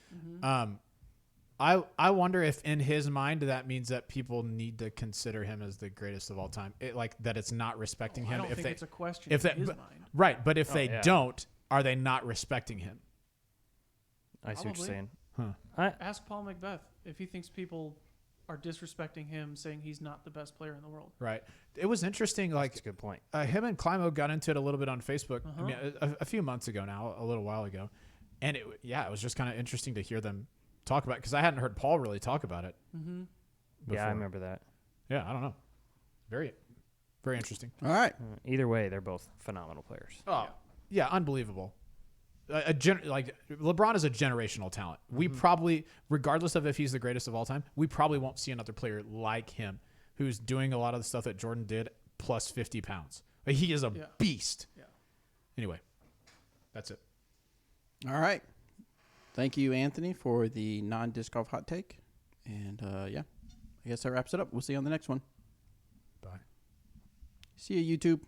I wonder if in his mind that means that people need to consider him as the greatest of all time. That it's not respecting I him. don't if think they, it's a question if in that, his but- mind. right, but if Oh, they yeah. don't, are they not respecting him? I see what you're Probably. saying. Ask Paul Macbeth if he thinks people are disrespecting him, saying he's not the best player in the world. Right. It was interesting. That's a good point. Him and Climo got into it a little bit on Facebook. I mean, a few months ago now, a little while ago, and it was just kind of interesting to hear them talk about it because I hadn't heard Paul really talk about it. Mm-hmm. Yeah, I remember that. Yeah, I don't know. Very, very interesting. All right. Either way, they're both phenomenal players. Oh, yeah, unbelievable. LeBron is a generational talent. We probably, regardless of if he's the greatest of all time, we probably won't see another player like him who's doing a lot of the stuff that Jordan did plus 50 pounds. He is a beast. Yeah. Anyway, that's it. All right. Thank you, Anthony, for the non-disc golf hot take. And, I guess that wraps it up. We'll see you on the next one. Bye. See you, YouTube.